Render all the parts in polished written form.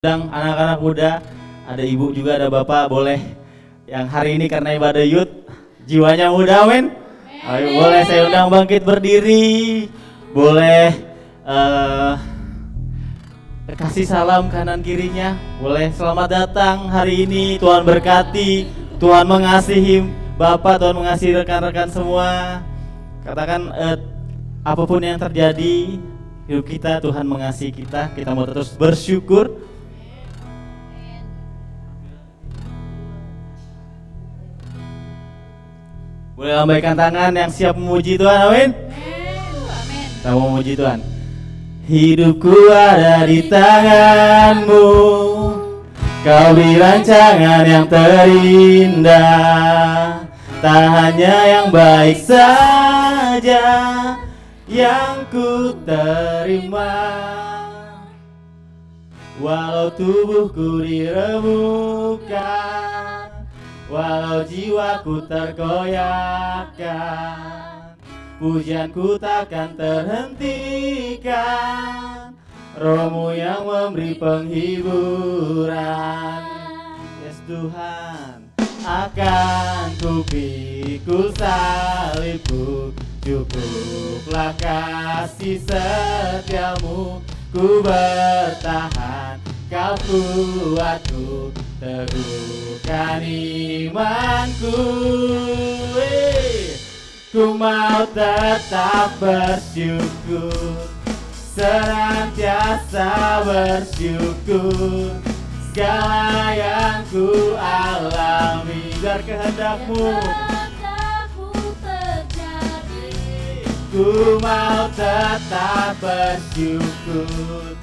Undang anak-anak muda, ada ibu juga, ada bapak, boleh yang hari ini karena ibadah youth, jiwanya muda, men. Ayo, boleh saya undang bangkit berdiri, boleh kasih salam kanan kirinya, boleh selamat datang hari ini, Tuhan berkati, Tuhan mengasihi bapak, Tuhan mengasihi rekan-rekan semua. Katakan apapun yang terjadi hidup kita, Tuhan mengasihi kita mau terus bersyukur. Boleh lambaikan tangan yang siap memuji Tuhan, amin. Kita mau memuji Tuhan. Hidupku ada di tangan-Mu, Kau beri rancangan yang terindah. Tak hanya yang baik saja yang ku terima, walau tubuhku diremukkan, walau jiwaku tergoyahkan, pujianku takkan terhentikan, Roh-Mu yang memberi penghiburan. Yes Tuhan, akan ku pikul salibku, cukuplah kasih setiamu, ku bertahan, Kau kuatku, teguhkan imanku. Ku mau tetap bersyukur, senantiasa bersyukur, segala yang ku alami biar kehendak-Mu terjadi. Ku mau tetap bersyukur,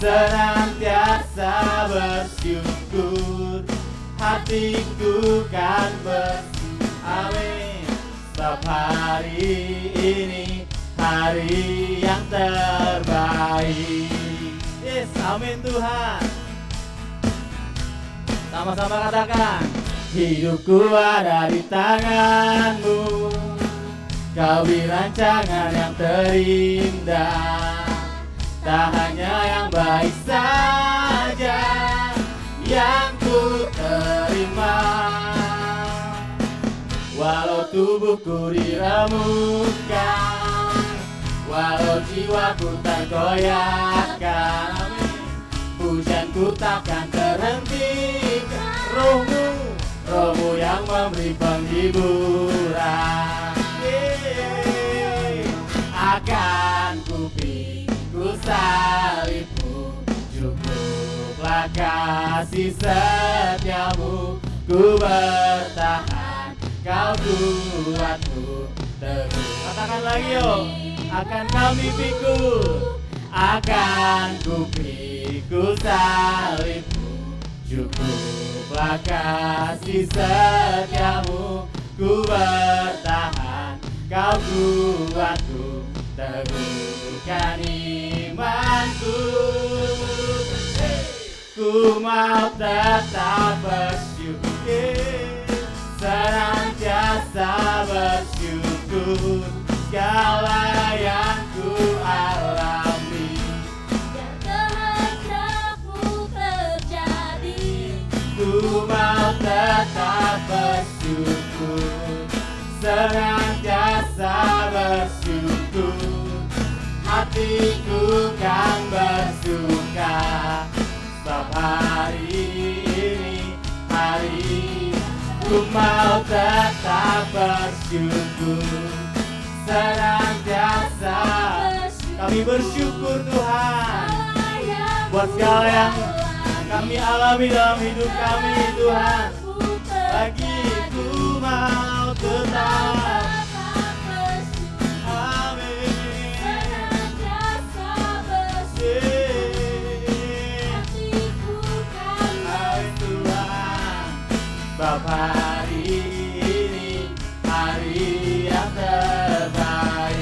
senantiasa bersyukur, hatiku kan bersyukur. Amin. Sebab hari ini hari yang terbaik. Yes, amin Tuhan. Sama-sama katakan, hidupku ada di tangan-Mu, Kau beri rancangan yang terindah. Tak hanya yang baik saja yang ku terima, walau tubuhku diremukkan, walau jiwaku tergoyahkan, pujianku takkan terhentikan. Roh-Mu yang memberi penghiburan. Akan ku pikul salibmu, cukuplah kasih setiamu, ku bertahan, Kau kuatku, teguh. Katakan lagi yuk. Akan kami pikul, akan ku pikul salibmu, cukuplah kasih setiamu, ku bertahan, Kau kuatku, teguhkan imanku. Ku mau tetap bersyukur, senantiasa bersyukur, segala yang ku alami biar kehendak-Mu terjadi. Ku mau tetap bersyukur, senantiasa bersyukur, hatiku kan bersuka. Sebab hari ini hari ku mau tetap bersyukur, senantiasa kami bersyukur Tuhan buat segala yang kami alami dalam hidup kami Tuhan. Lagi ku mau tetap sebab hari ini hari yang terbaik.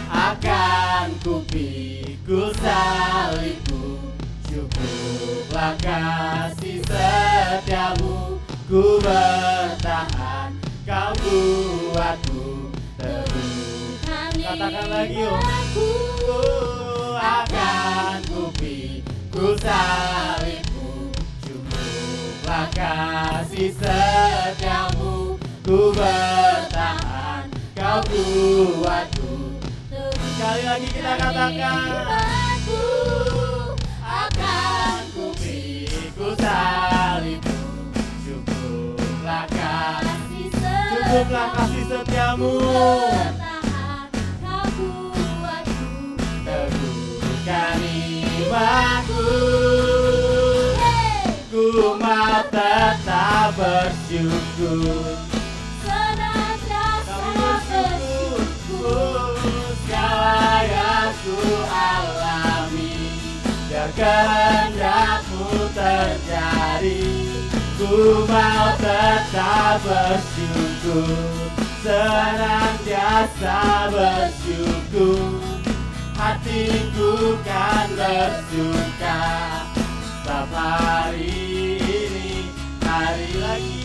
Akan ku pikul salibku, cukuplah kasih setiamu, ku bertahan, Kau kuatku, teguhkan. Katakan lagi yuk. Aku akan bertahan, kau kuatku. Sekali lagi kita katakan, Aku akan ku pikul salibmu, cukuplah kasih setiamu, bertahan, kau kuatku. teguhkan imanku. Ku mau tetap bersyukur, Senantiasa bersyukur. segala yang ku alami, biar kehendak-Mu terjadi. Ku mau tetap bersyukur, senantiasa bersyukur. Hatiku kan bersuka, setiap hari ini, hari lagi.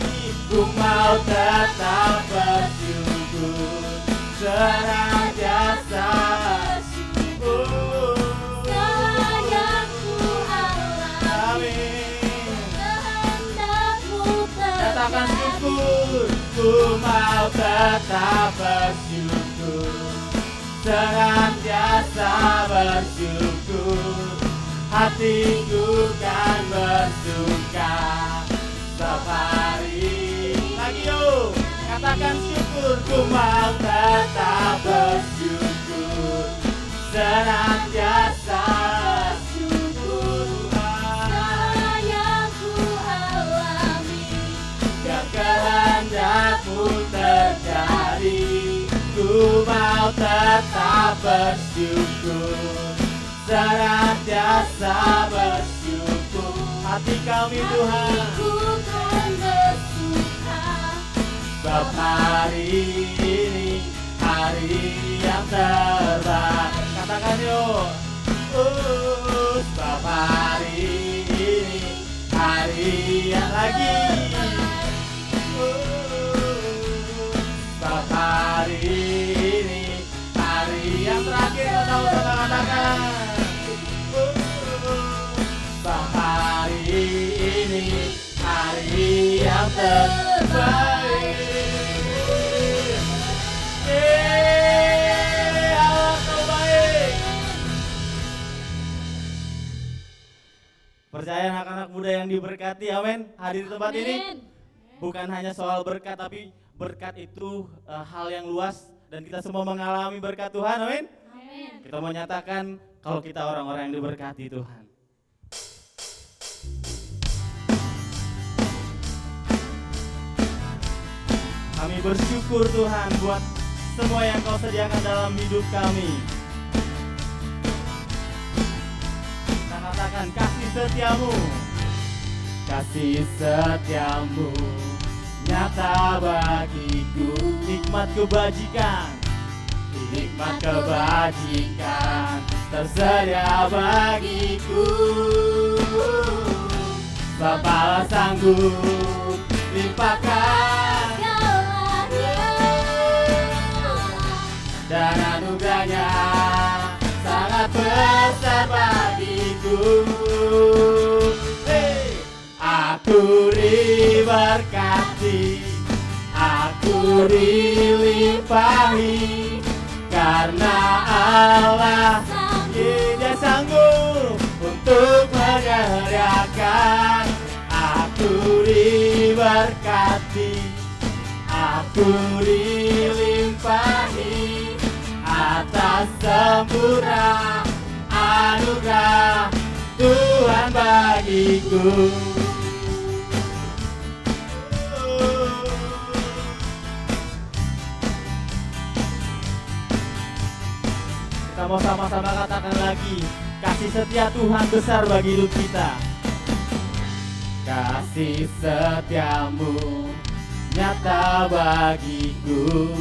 Ku mau tetap bersyukur, senantiasa bersyukur. Segala yang ku alami, Amin. kehendak-Mu Katakan terjadi. syukur, ku mau tetap bersyukur, senantiasa bersyukur. Hatiku kan bersuka, setiap hari lagi yuk. Katakan syukur, ku mau tetap bersyukur, senantiasa bersyukur. Segala yang ku alami, Biar kehendak-Mu terjadi. Ku mau tetap bersyukur, senantiasa bersyukur. Hati kami Tuhan, hatiku kan bersuka. sebab hari ini hari yang terbaik. Katakan yuk, sebab hari ini hari yang lagi. Sebab hari ini hari yang terakhir. Kita katakan, sebab hari ini hari yang terbaik. Allah kau baik. Percaya anak-anak muda yang diberkati, amin. Hadir di tempat ini bukan hanya soal berkat, tapi berkat itu hal yang luas dan kita semua mengalami berkat Tuhan, amin. Amin. Kita menyatakan kalau kita orang-orang yang diberkati Tuhan. Kami bersyukur Tuhan buat semua yang Kau sediakan dalam hidup kami. Kita katakan kasih setiamu, kasih setiamu nyata bagiku, nikmat kebajikan, nikmat kebajikan tersedia bagiku. Bapa sanggup limpahkan dan anugerahnya sangat besar bagiku. Aku diberkati, aku dilimpahi, karena Allah Dia sanggup untuk menyediakan. Aku diberkati, aku dilimpahi atas sempurna anugerah Tuhan bagiku. Kita mau sama-sama katakan lagi, kasih setia Tuhan besar bagi hidup kita. Kasih setiamu nyata bagiku,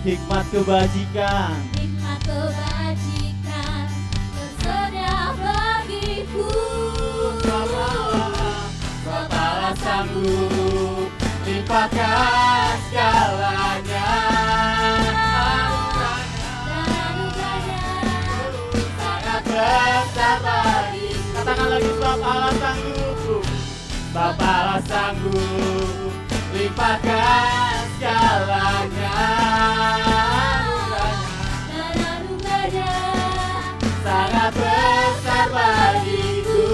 hikmat kebajikan, nikmat kebajikan tersedia bagiku. Bapa sanggup limpahkan segalanya. Dan anugerahnya Sangat besar bagi. Katakan lagi, sebab Allah sanggup, sebab Allah sanggup limpahkan segalanya. Dan anugerahnya Sangat besar bagiku.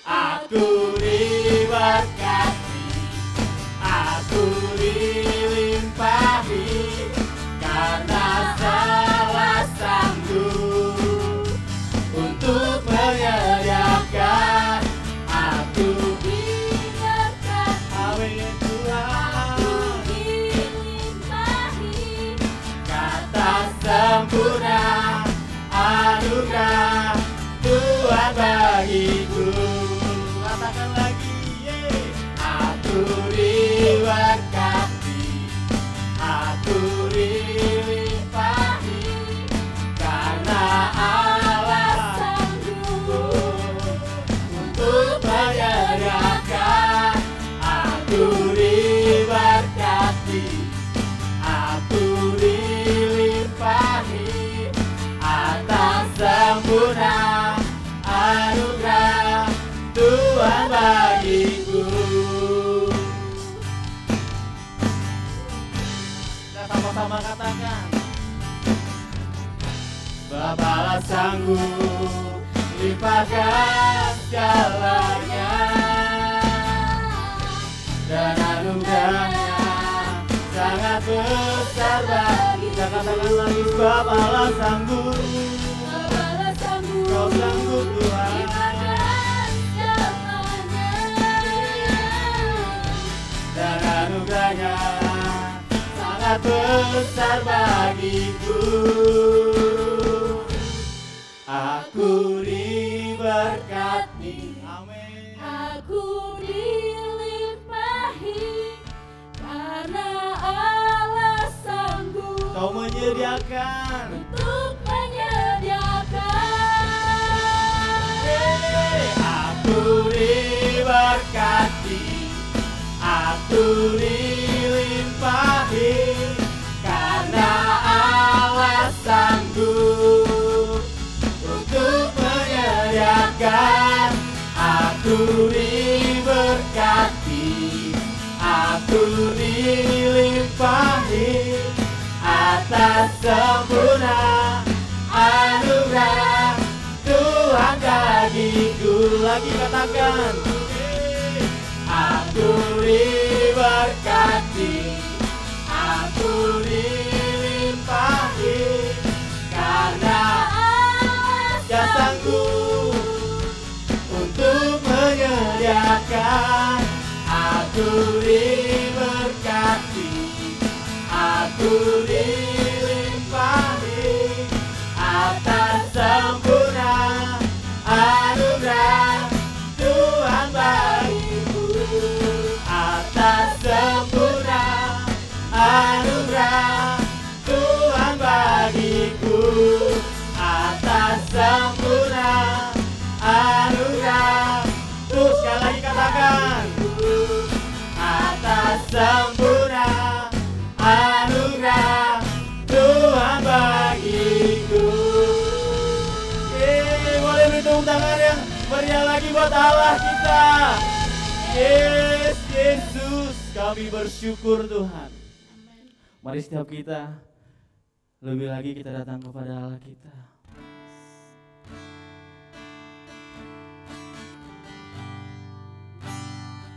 Aku diberkati, aku dilimpahi, karena salah sanggup untuk menyediakan. Aku diberkati, amin Tuhan, dilimpahi, kata sempurna anugerah Tuhan bagiku. Katakan lagi, aku diberkati, aku dilimpahi, karena Allah sanggup untuk menyediakan. Aku diberkati, aku dilimpahi, atas sempurna anugerah Tuhan bagiku. Kita sama-sama katakan, Bapalah sanggup limpahkan segalanya, dan anugerahnya sangat besar bagi. Kita katakan lagi, Bapalah sanggup, Bapalah sanggup, Kau sanggup Tuhan, limpahkan segalanya. dan anugerahnya sangat besar bagiku. Aku diberkati, amin. Aku dilimpahi, karena Allah sanggup Kau menyediakan, untuk menyediakan. aku diberkati, aku dilimpahi, karena Allah sanggup untuk menyediakan. Aku diberkati, aku dilimpahi, atas sempurna anugerah Tuhan bagiku. Lagi katakan, aku diberkati, aku dilimpahi, karena Dia sanggup untuk menyediakan. Aku diberkati, aku dilimpahi, atas sempurna anugerah Tuhan bagiku. Atas sempurna anugerah Tuhan bagiku. Atas sempurna anugerah. Terus sekali lagi katakan, atas sempurna anugerah Tuhan bagiku. Boleh beri tepuk tangan yang meriah lagi buat Allah kita. Yes, Yesus, kami bersyukur Tuhan. Mari setiap kita lebih lagi kita datang kepada Allah kita.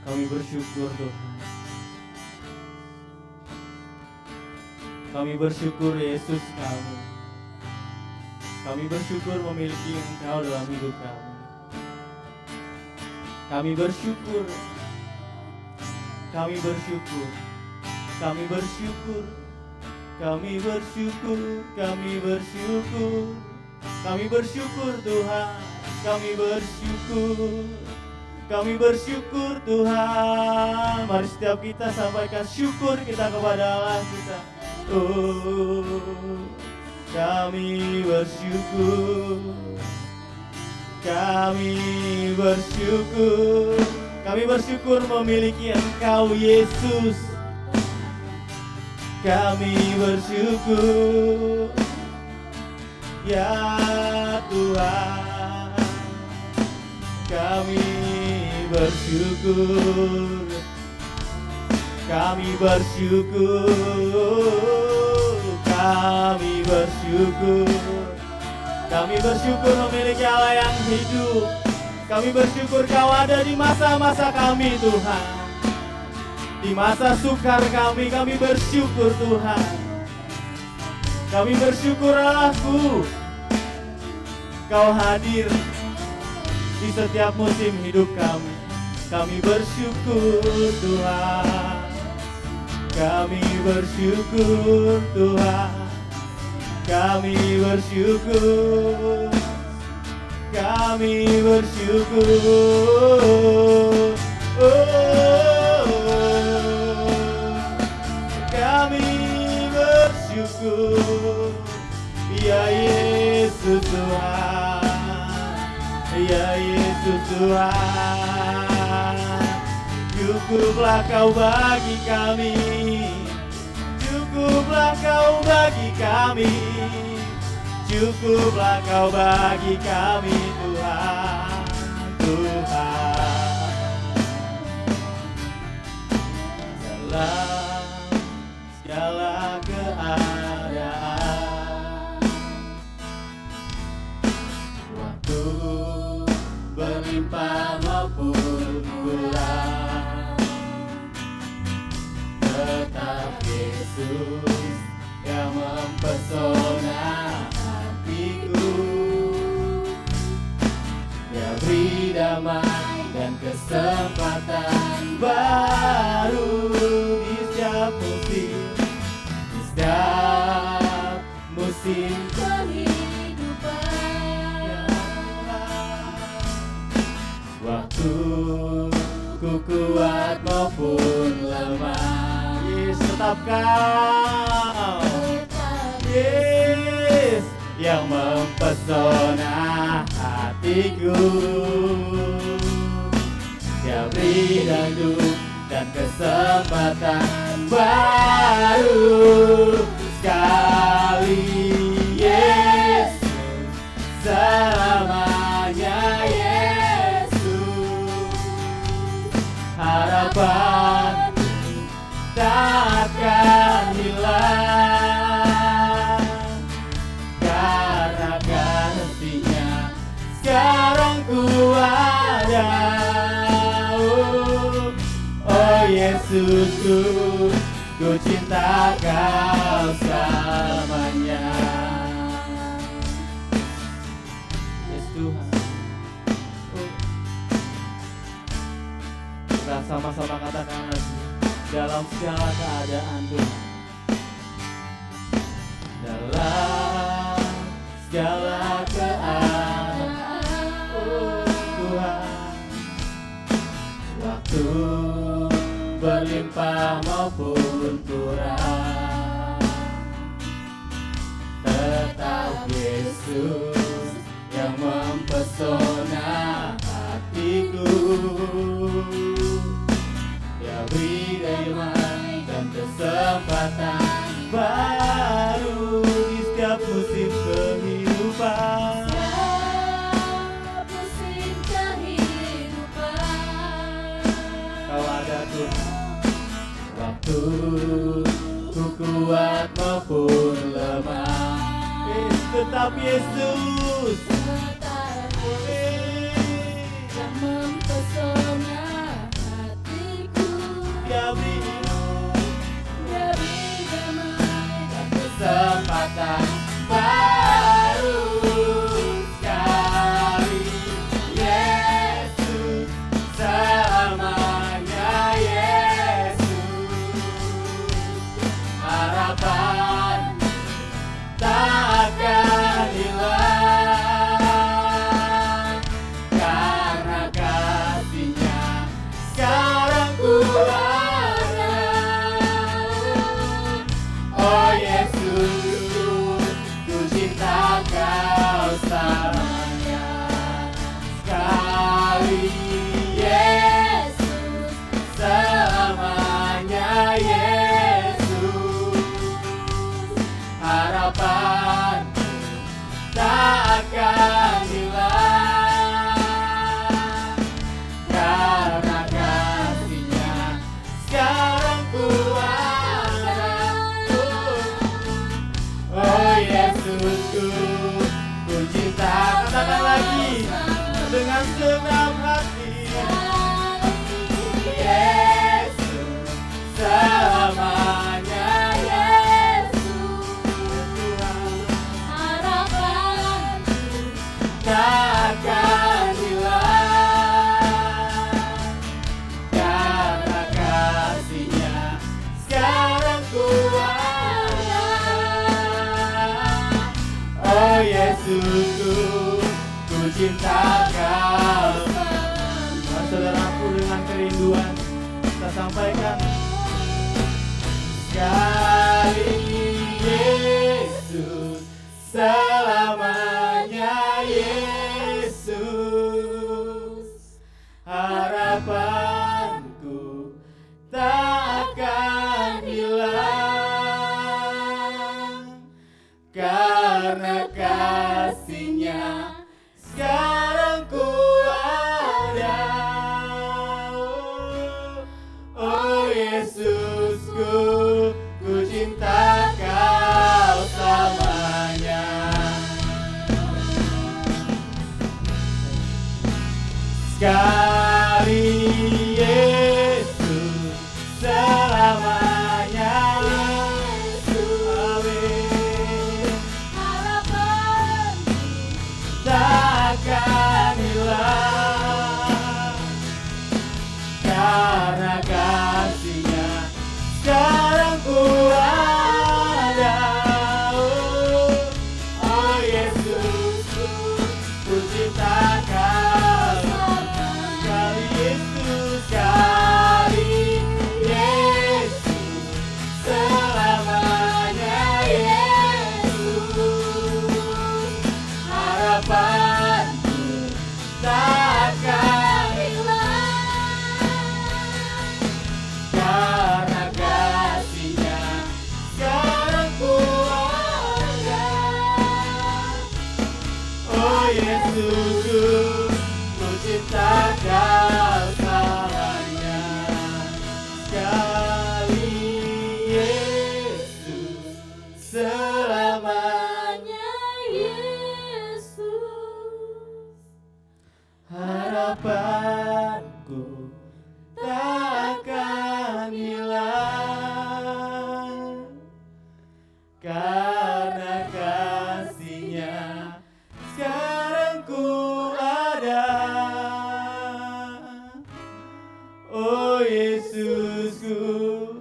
Kami bersyukur Tuhan. Kami bersyukur Yesus kami. Kami bersyukur memiliki Engkau dalam hidup kami. Kami bersyukur. Kami bersyukur. Kami bersyukur. Kami bersyukur. Kami bersyukur. Kami bersyukur Tuhan. Kami bersyukur. Kami bersyukur Tuhan. Mari setiap kita sampaikan syukur kita kepada Allah kita. Oh, kami bersyukur. Kami bersyukur. Kami bersyukur memiliki Engkau Yesus. Kami bersyukur ya Tuhan. Kami bersyukur, kami bersyukur, kami bersyukur. Kami bersyukur memiliki Allah yang hidup. Kami bersyukur Kau ada di masa-masa kami Tuhan. Di masa sukar kami bersyukur Tuhan. Kami bersyukur Allahku, Kau hadir di setiap musim hidup kami. Kami bersyukur Tuhan. Kami bersyukur Tuhan. Kami bersyukur, kami bersyukur, kami bersyukur, ya Yesus Tuhan, ya Yesus Tuhan, cukuplah Kau bagi kami. Cukuplah Kau bagi kami, cukuplah Kau bagi kami Tuhan, Tuhan. Dalam segala keadaan, waktu berlimpah maupun kurang, tetap Yesus yang mempesona hatiku. Dia beri damai dan kesempatan baru di setiap musim kehidupan. Waktu ku kuat maupun lemah, tetap Kau, Yes, yang mempesona hatiku. Dia beri hidup dan kesempatan baru sekali, Yesus, selamanya Yesus. Harapan tak akan hilang, karena kasih-Nya sekarang ku ada. Oh Yesusku, ku cinta Kau selamanya. Yes Tuhan. Kita sama-sama katakan lagi. Dalam segala keadaan Tuhan, dalam segala keadaan, Tuhan, waktu berlimpah maupun kurang, tetap Yesus yang mempesona hatiku. Dia beri damai dan kesempatan baru di setiap musim kehidupan. Setiap musim kehidupan, Kau ada Tuhan. Waktu ku kuat maupun lemah, tetap Yesus, tetap yang mempesona hatiku. Dia beri hidup Dia beri damai dan kesempatan baru sekali, Yesus, selamanya Yesus. Harapan tak akan hilang, karena kasih-Nya sekarang ku ada. Oh Yesus, ku cinta Kau selamanya. Sekali Yesus, selamanya Yesus. Harapan tak akan hilang, karena cinta Kau. Saudaraku, dengan kerinduan kita sampaikan sekali Yesus, selamanya Yesus, harapanku tak akan hilang, karena kasih-Nya sekarang ku ada. Oh Yesusku, ku cinta Kau selamanya. Sekali Yesus, selamanya Yesus. Amin. Harapanku Takkan hilang, karena kasih-Nya sekarang ku ada. Oh Yesusku, ku cinta Kau. Sekali Yesus, sekali Yesus, selamanya Yesus, harapanku takkan hilang, karena kasih-Nya sekarang ku ada. Oh Yesusku, ku cinta Kau selamanya. Sekali Yesus, selamanya Yesus. harapanku takkan hilang, karena kasih-Nya sekarang ku ada. Oh Yesusku,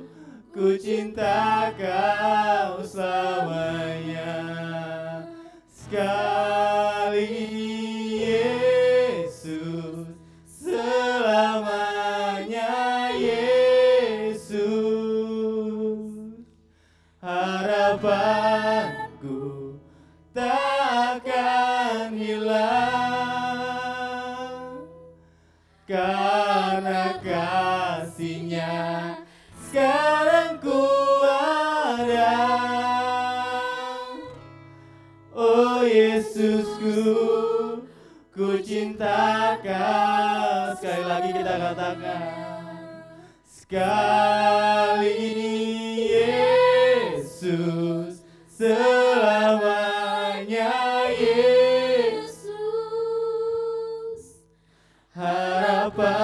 ku cinta Kau selamanya. Sekali Yesus, selamanya Yesus, harapanku takkan hilang, karena kasih-Nya sekarang ku ada. Oh Yesusku, ku cinta Kau. Sekali lagi kita katakan, sekali Yesus, selamanya Yesus, harapanku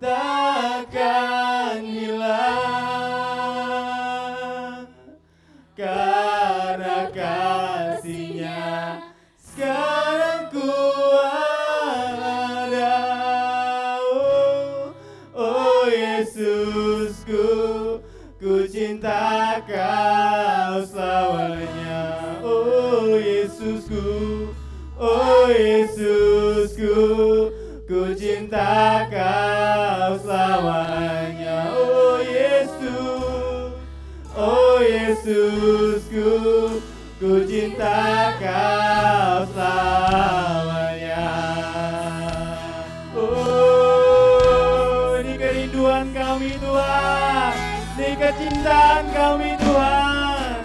takkan hilang, karena kasih-Nya sekarang ku ada. Oh Yesusku, ku cinta Kau selamanya. Oh Yesusku, oh Yesusku, ku cinta Kau selamanya. Oh Yesus, oh Yesusku, ku cinta Kau selamanya. Oh, ini kerinduan kami Tuhan, ini kecintaan kami Tuhan.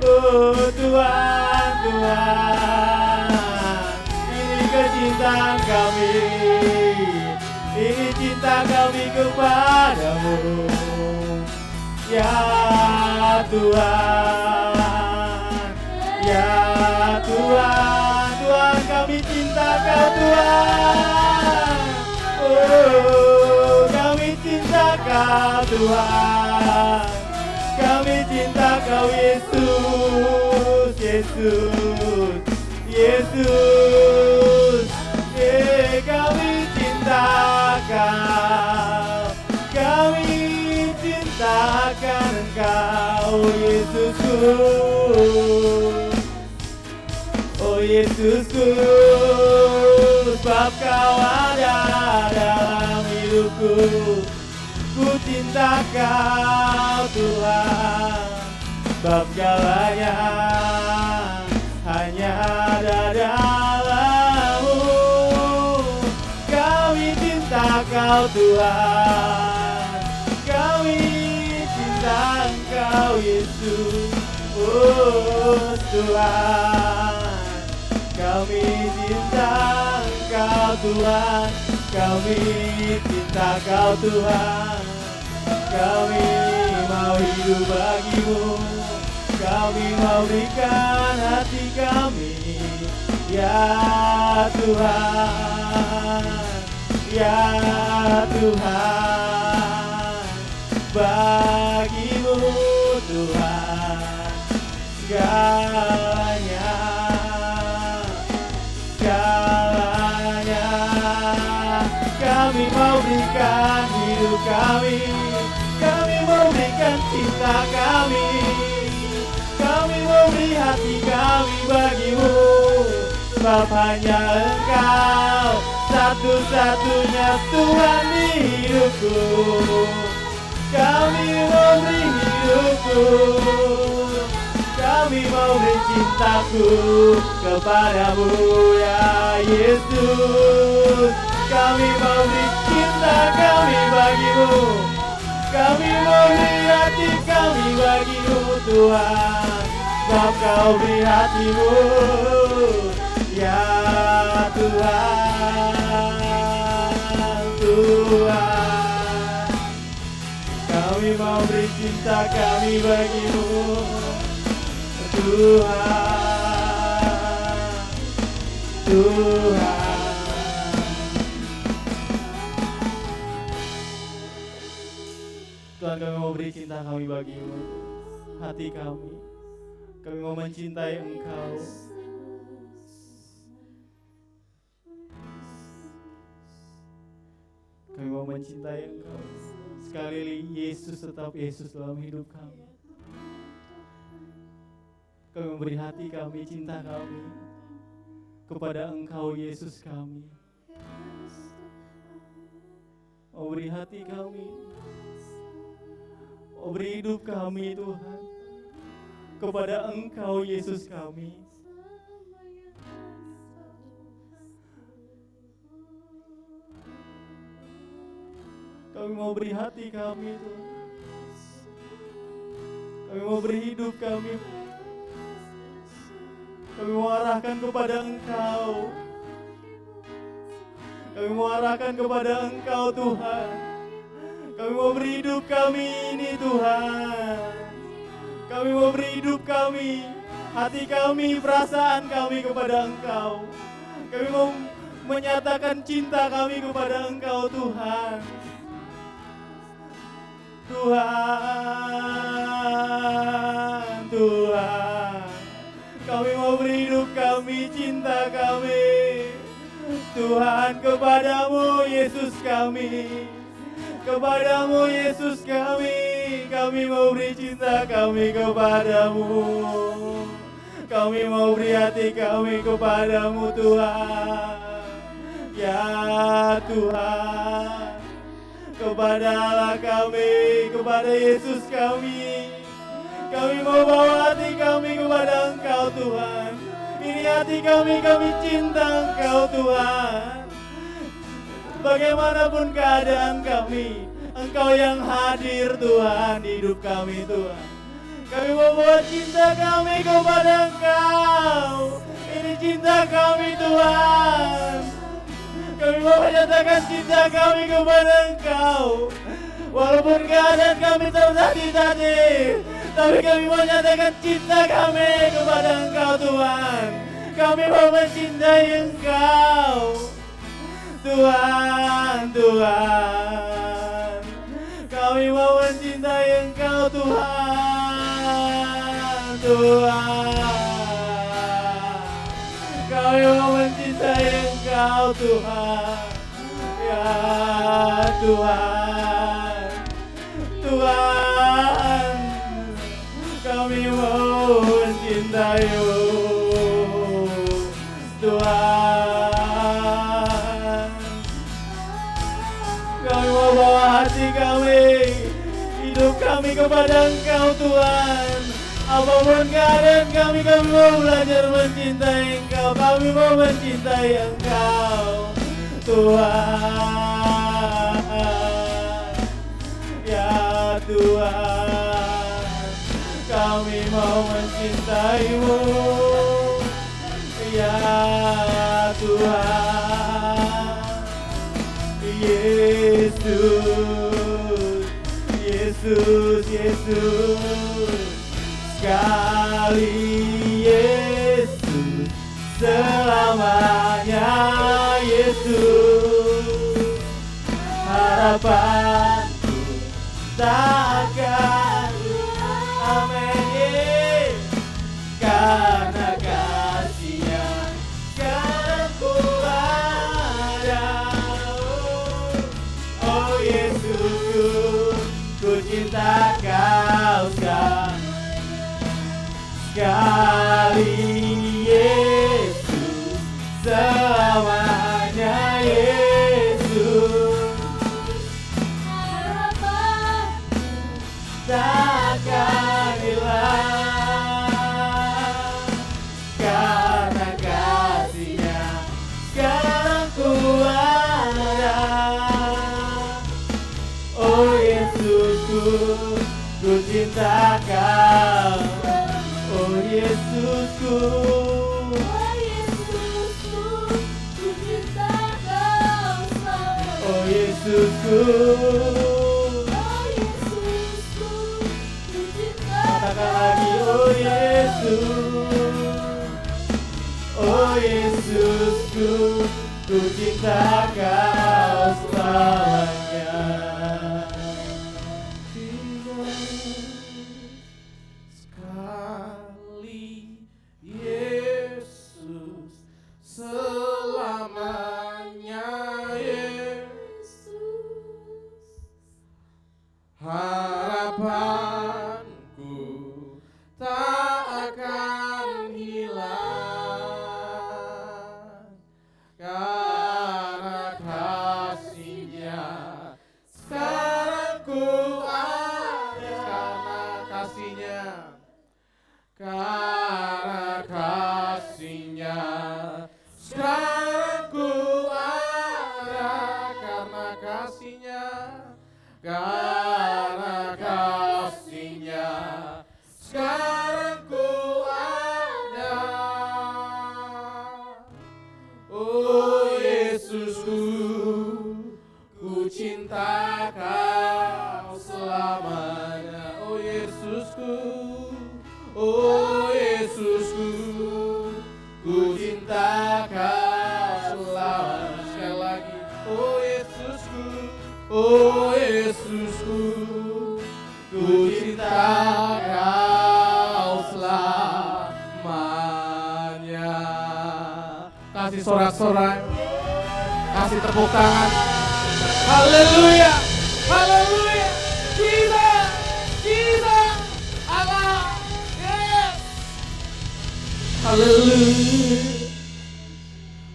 Oh Tuhan, Tuhan, ini kecintaan kami, ini cinta kami kepadamu. Ya Tuhan, ya Tuhan, Tuhan kami cinta Kau Tuhan. Oh, kami cinta Kau Tuhan, kami cinta Kau Yesus, Yesus, Yesus. Kami cinta Kau, kami cintakan Engkau Yesusku. Oh Yesusku, sebab Kau ada dalam hidupku. Ku cinta Kau Tuhan, sebab segalanya hanya ada dalam-Mu. Kami cinta Kau Tuhan, kami cinta Engkau Yesus. Oh Tuhan, kami cinta Engkau Tuhan, kami cinta Kau Tuhan. Kami mau hidup bagi-Mu, kami mau berikan hati kami, ya Tuhan, ya Tuhan. Bagi-Mu Tuhan segalanya, segalanya. Kami mau berikan hidup kami, kami mau berikan cinta kami, kami mau beri hati kami bagi-Mu. Sebab hanya Engkau satu-satunya Tuhan di hidupku. Kami mau beri hidupku, kami mau beri cintaku kepadamu ya Yesus. Kami mau beri cinta kami bagi-Mu, kami mau beri hati kami bagi-Mu Tuhan. Sebab Kau beri hati-Mu ya Tuhan, Tuhan. Kami mau beri cinta kami bagi-Mu Tuhan, Tuhan. Tuhan, kami mau beri cinta kami bagi-Mu, hati kami. Kami mau mencintai Engkau. Kami mau mencintai Engkau. Sekali Yesus tetap Yesus dalam hidup kami. Kami memberi hati kami, cinta kami kepada Engkau Yesus kami. Mau beri hati kami, mau beri hidup kami Tuhan kepada Engkau Yesus kami. Kami mau beri hati kami Tuhan, kami mau beri hidup kami, kami mau arahkan kepada Engkau, kami mau arahkan kepada Engkau Tuhan. Kami mau beri hidup kami ini Tuhan, kami mau beri hidup kami, hati kami, perasaan kami kepada Engkau. Kami mau menyatakan cinta kami kepada Engkau Tuhan. Tuhan, Tuhan, kami mau beri hidup kami, cinta kami Tuhan kepadamu Yesus kami, kepadamu Yesus kami mau beri cinta kami kepadamu, kami mau beri hati kami kepadamu Tuhan, ya Tuhan. Kepada Allah kami, kepada Yesus kami mau bawa hati kami kepada Engkau Tuhan. Ini hati kami cinta Engkau Tuhan. Bagaimanapun keadaan kami, Engkau yang hadir Tuhan di hidup kami Tuhan. Kami mau bawa cinta kami kepada Engkau. Ini cinta kami Tuhan. Kami mau menyatakan cinta kami kepada Engkau. Walaupun keadaan kami terjadi tadi, tapi kami mau menyatakan cinta kami kepada Engkau Tuhan. Kami mau mencintai Engkau Tuhan, Tuhan. Kami mau mencintai Engkau Tuhan, Tuhan. Kami mau mencintai Engkau Tuhan, ya Tuhan, Tuhan. Kami mau mencintai-Mu. kami kepada Engkau Tuhan. Apapun keadaan kami mau belajar mencintai Engkau. Kami mau mencintai Engkau Tuhan. Ya Tuhan, kami mau mencintaimu. Ya Tuhan, Yesus, Yesus, Yesus, sekali Yesus, selamanya Yesus. Harapanku takkan, amin, karena kasih-Nya sekarang ku ada. Oh Yesus, ku cinta Kau sekali Yesus, selamanya Yesus. Harapanku Takkan hilang karena kasih-Nya sekarang ku ada. Oh Yesusku, ku cinta Kau. Oh Yesusku, Oh Yesusku, ku cinta Kau selalu. oh Yesusku, Oh Yesusku, ku cinta katakan lagi oh Yesus. Oh Yesusku, ku cinta Kau selamanya. Sekali Yesus, selamanya Yesus. Harapanku tak akan hilang karena kasih-Nya sekarang ku ada. Karena kasih-Nya sekarang ku ada. Karena kasih-Nya, karena kasih-Nya sekarang ku ada. Oh Yesusku, ku cinta Kau selamanya. Oh Yesusku, oh Yesusku, ku cinta Kau selamanya. Sekali lagi, oh Yesusku, oh Yesusku, ku cinta Kau selamanya. Kasih sorak-sorai, kasih tepuk tangan. Haleluya, haleluya, kita Allah, yes. Haleluya.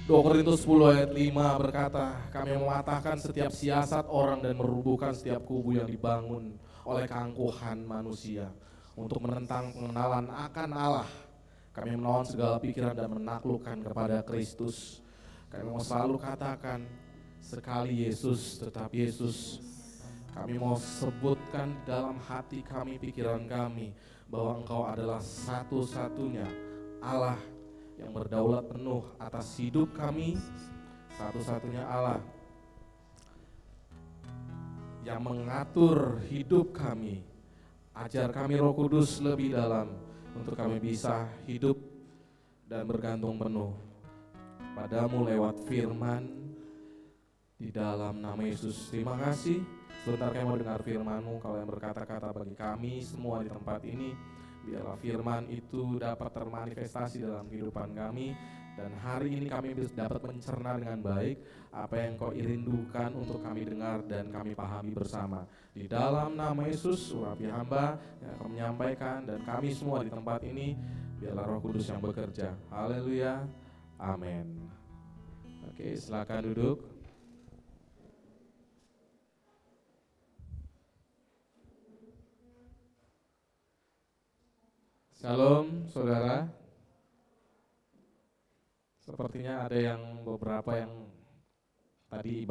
2 Korintus 10 ayat 5 berkata, kami mematahkan setiap siasat orang dan merubuhkan setiap kubu yang dibangun oleh keangkuhan manusia untuk menentang pengenalan akan Allah. Kami melawan segala pikiran dan menaklukkan kepada Kristus. Kami mau selalu katakan, sekali Yesus, tetap Yesus. Kami mau sebutkan dalam hati kami, pikiran kami, bahwa Engkau adalah satu-satunya Allah yang berdaulat penuh atas hidup kami, satu-satunya Allah yang mengatur hidup kami. Ajar kami Roh Kudus lebih dalam untuk kami bisa hidup dan bergantung penuh padamu lewat firman di dalam nama Yesus. Terima kasih. Sebentar kami mau dengar firman-Mu. Kalau yang berkata-kata bagi kami semua di tempat ini, biarlah firman itu dapat termanifestasi dalam kehidupan kami. Dan hari ini kami dapat mencerna dengan baik apa yang Kau rindukan untuk kami dengar dan kami pahami bersama. Di dalam nama Yesus, urapi hamba yang akan menyampaikan, dan kami semua di tempat ini, biarlah Roh Kudus yang bekerja. Haleluya, amin. Oke, silakan duduk. Shalom saudara. Sepertinya ada yang beberapa yang tadi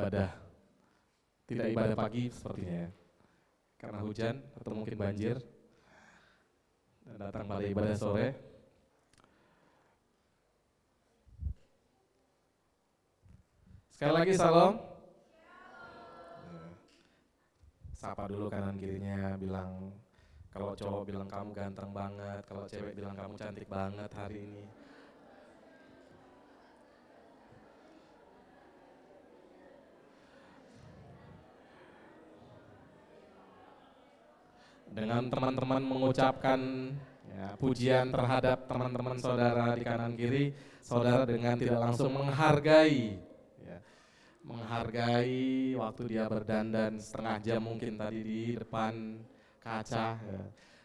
tidak ibadah pagi sepertinya ya. Karena hujan atau mungkin banjir. Dan datang pada ibadah sore. Sekali lagi salam. Sapa dulu kanan kirinya, bilang, kalau cowok bilang kamu ganteng banget, kalau cewek bilang kamu cantik banget hari ini. Dengan teman-teman mengucapkan pujian terhadap teman-teman saudara di kanan kiri, saudara dengan tidak langsung menghargai waktu dia berdandan setengah jam mungkin tadi di depan kaca.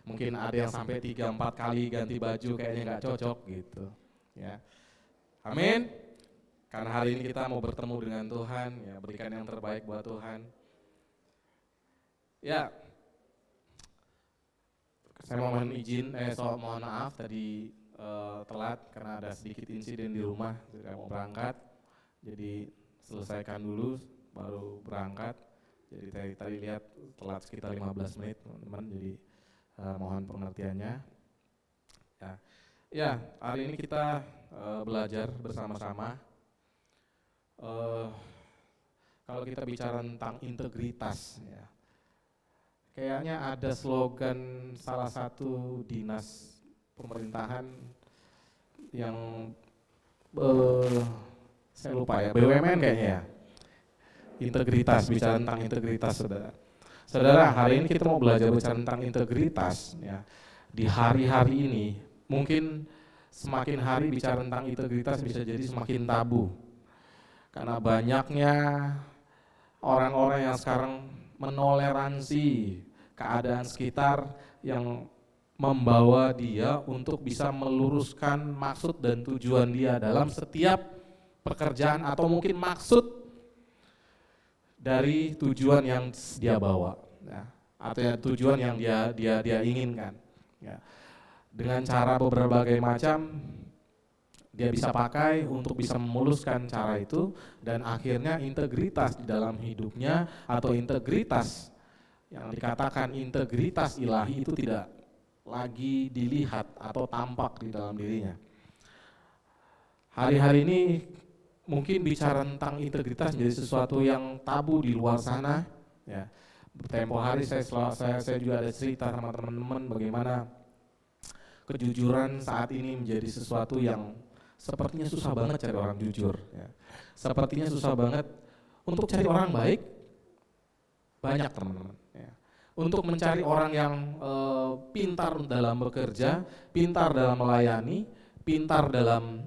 Mungkin ada yang sampai 3-4 kali ganti baju, kayaknya nggak cocok gitu. Ya, amin. Karena hari ini kita mau bertemu dengan Tuhan, ya berikan yang terbaik buat Tuhan. Ya, saya mohon izin, mohon maaf tadi telat karena ada sedikit insiden di rumah, saya mau berangkat, jadi selesaikan dulu baru berangkat. Jadi tadi lihat telat sekitar 15 menit teman-teman, jadi mohon pengertiannya. Ya, hari ini kita belajar bersama-sama. Kalau kita bicara tentang integritas, ya, kayaknya ada slogan salah satu dinas pemerintahan yang saya lupa ya, BUMN kayaknya ya. Integritas, bicara tentang integritas saudara. Saudara, hari ini kita mau belajar bicara tentang integritas ya. Di hari-hari ini mungkin semakin hari bicara tentang integritas bisa jadi semakin tabu. Karena banyaknya orang-orang yang sekarang menoleransi keadaan sekitar yang membawa dia untuk bisa meluruskan maksud dan tujuan dia dalam setiap pekerjaan atau mungkin maksud dari tujuan yang dia bawa, ya, atau ya, tujuan yang dia inginkan. Ya. Dengan cara berbagai macam dia bisa pakai untuk bisa memuluskan cara itu, dan akhirnya integritas di dalam hidupnya atau integritas yang dikatakan integritas ilahi itu tidak lagi dilihat atau tampak di dalam dirinya. Hari-hari ini mungkin bicara tentang integritas menjadi sesuatu yang tabu di luar sana. Ya. Tempo hari saya juga ada cerita sama teman-teman bagaimana kejujuran saat ini menjadi sesuatu yang sepertinya susah banget cari orang jujur. Ya. Sepertinya susah banget untuk cari orang baik. Banyak teman-teman. Ya. Untuk mencari orang yang pintar dalam bekerja, pintar dalam melayani, pintar dalam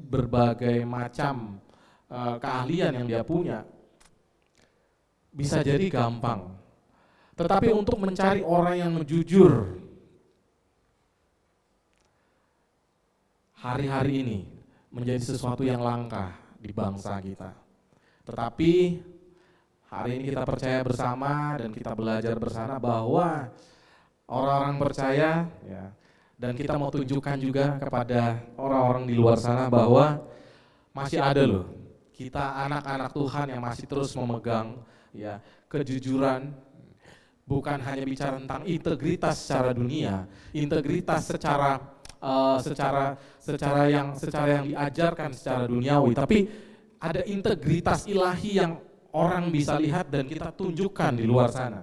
berbagai macam keahlian yang dia punya, bisa jadi gampang. Tetapi untuk mencari orang yang jujur, hari-hari ini menjadi sesuatu yang langka di bangsa kita. Tetapi hari ini kita percaya bersama dan kita belajar bersama bahwa orang-orang percaya, ya, dan kita mau tunjukkan juga kepada orang-orang di luar sana bahwa masih ada loh kita anak-anak Tuhan yang masih terus memegang ya kejujuran, bukan hanya bicara tentang integritas secara dunia, integritas secara yang diajarkan secara duniawi, tapi ada integritas ilahi yang orang bisa lihat dan kita tunjukkan di luar sana.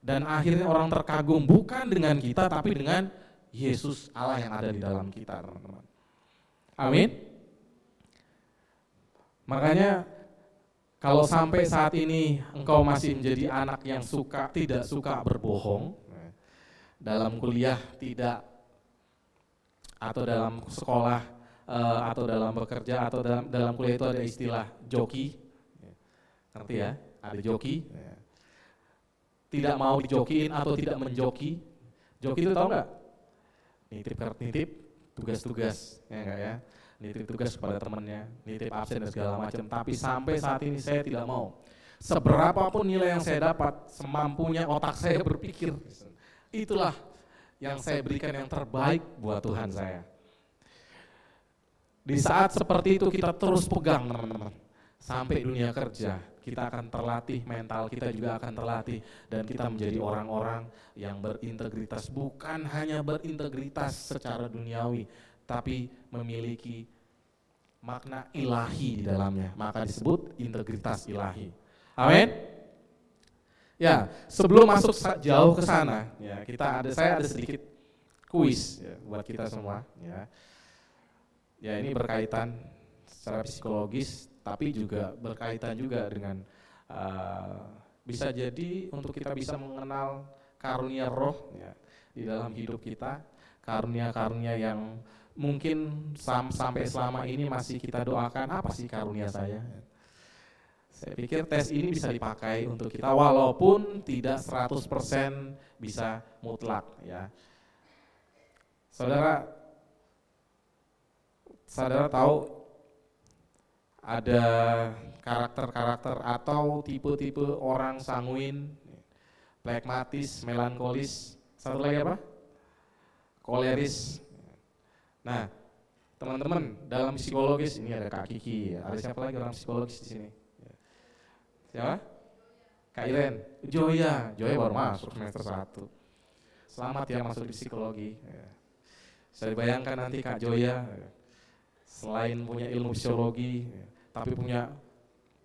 Dan akhirnya orang terkagum bukan dengan kita tapi dengan Yesus Allah yang ada di dalam kita, teman-teman. Amin. Makanya kalau sampai saat ini engkau masih menjadi anak yang tidak suka berbohong, dalam kuliah tidak, atau dalam sekolah, atau dalam bekerja, atau dalam kuliah itu ada istilah joki, ngerti ya? Ada joki, tidak mau dijokiin atau tidak menjoki. Joki itu tahu nggak? Nitip tugas-tugas, ya enggak ya? Nitip tugas kepada temannya, nitip absen dan segala macam. Tapi sampai saat ini saya tidak mau. Seberapapun nilai yang saya dapat, semampunya otak saya berpikir. Itulah yang saya berikan yang terbaik buat Tuhan saya. Di saat seperti itu kita terus pegang teman-teman. Sampai dunia kerja, kita akan terlatih, mental kita juga akan terlatih. Dan kita menjadi orang-orang yang berintegritas. Bukan hanya berintegritas secara duniawi, tapi memiliki makna ilahi di dalamnya. Maka disebut integritas ilahi. Amin. Ya, sebelum masuk jauh ke sana, ya saya ada sedikit kuis ya, buat kita semua. Ya ini berkaitan secara psikologis, tapi juga berkaitan juga dengan bisa jadi untuk kita bisa mengenal karunia roh ya, di dalam hidup kita, karunia-karunia yang mungkin sampai selama ini masih kita doakan, apa sih karunia saya? Saya pikir tes ini bisa dipakai untuk kita walaupun tidak 100% bisa mutlak ya. Saudara tahu ada karakter-karakter atau tipe-tipe orang sanguin, plekmatis, melankolis, satu lagi apa? Koleris. Nah, teman-teman dalam psikologis ini ada Kak Kiki, ada siapa lagi orang psikologis di sini? Siapa? Kak Iren, Joya baru masuk semester 1. Selamat ya masuk di psikologi. Saya bayangkan nanti Kak Joya selain punya ilmu psikologi, tapi punya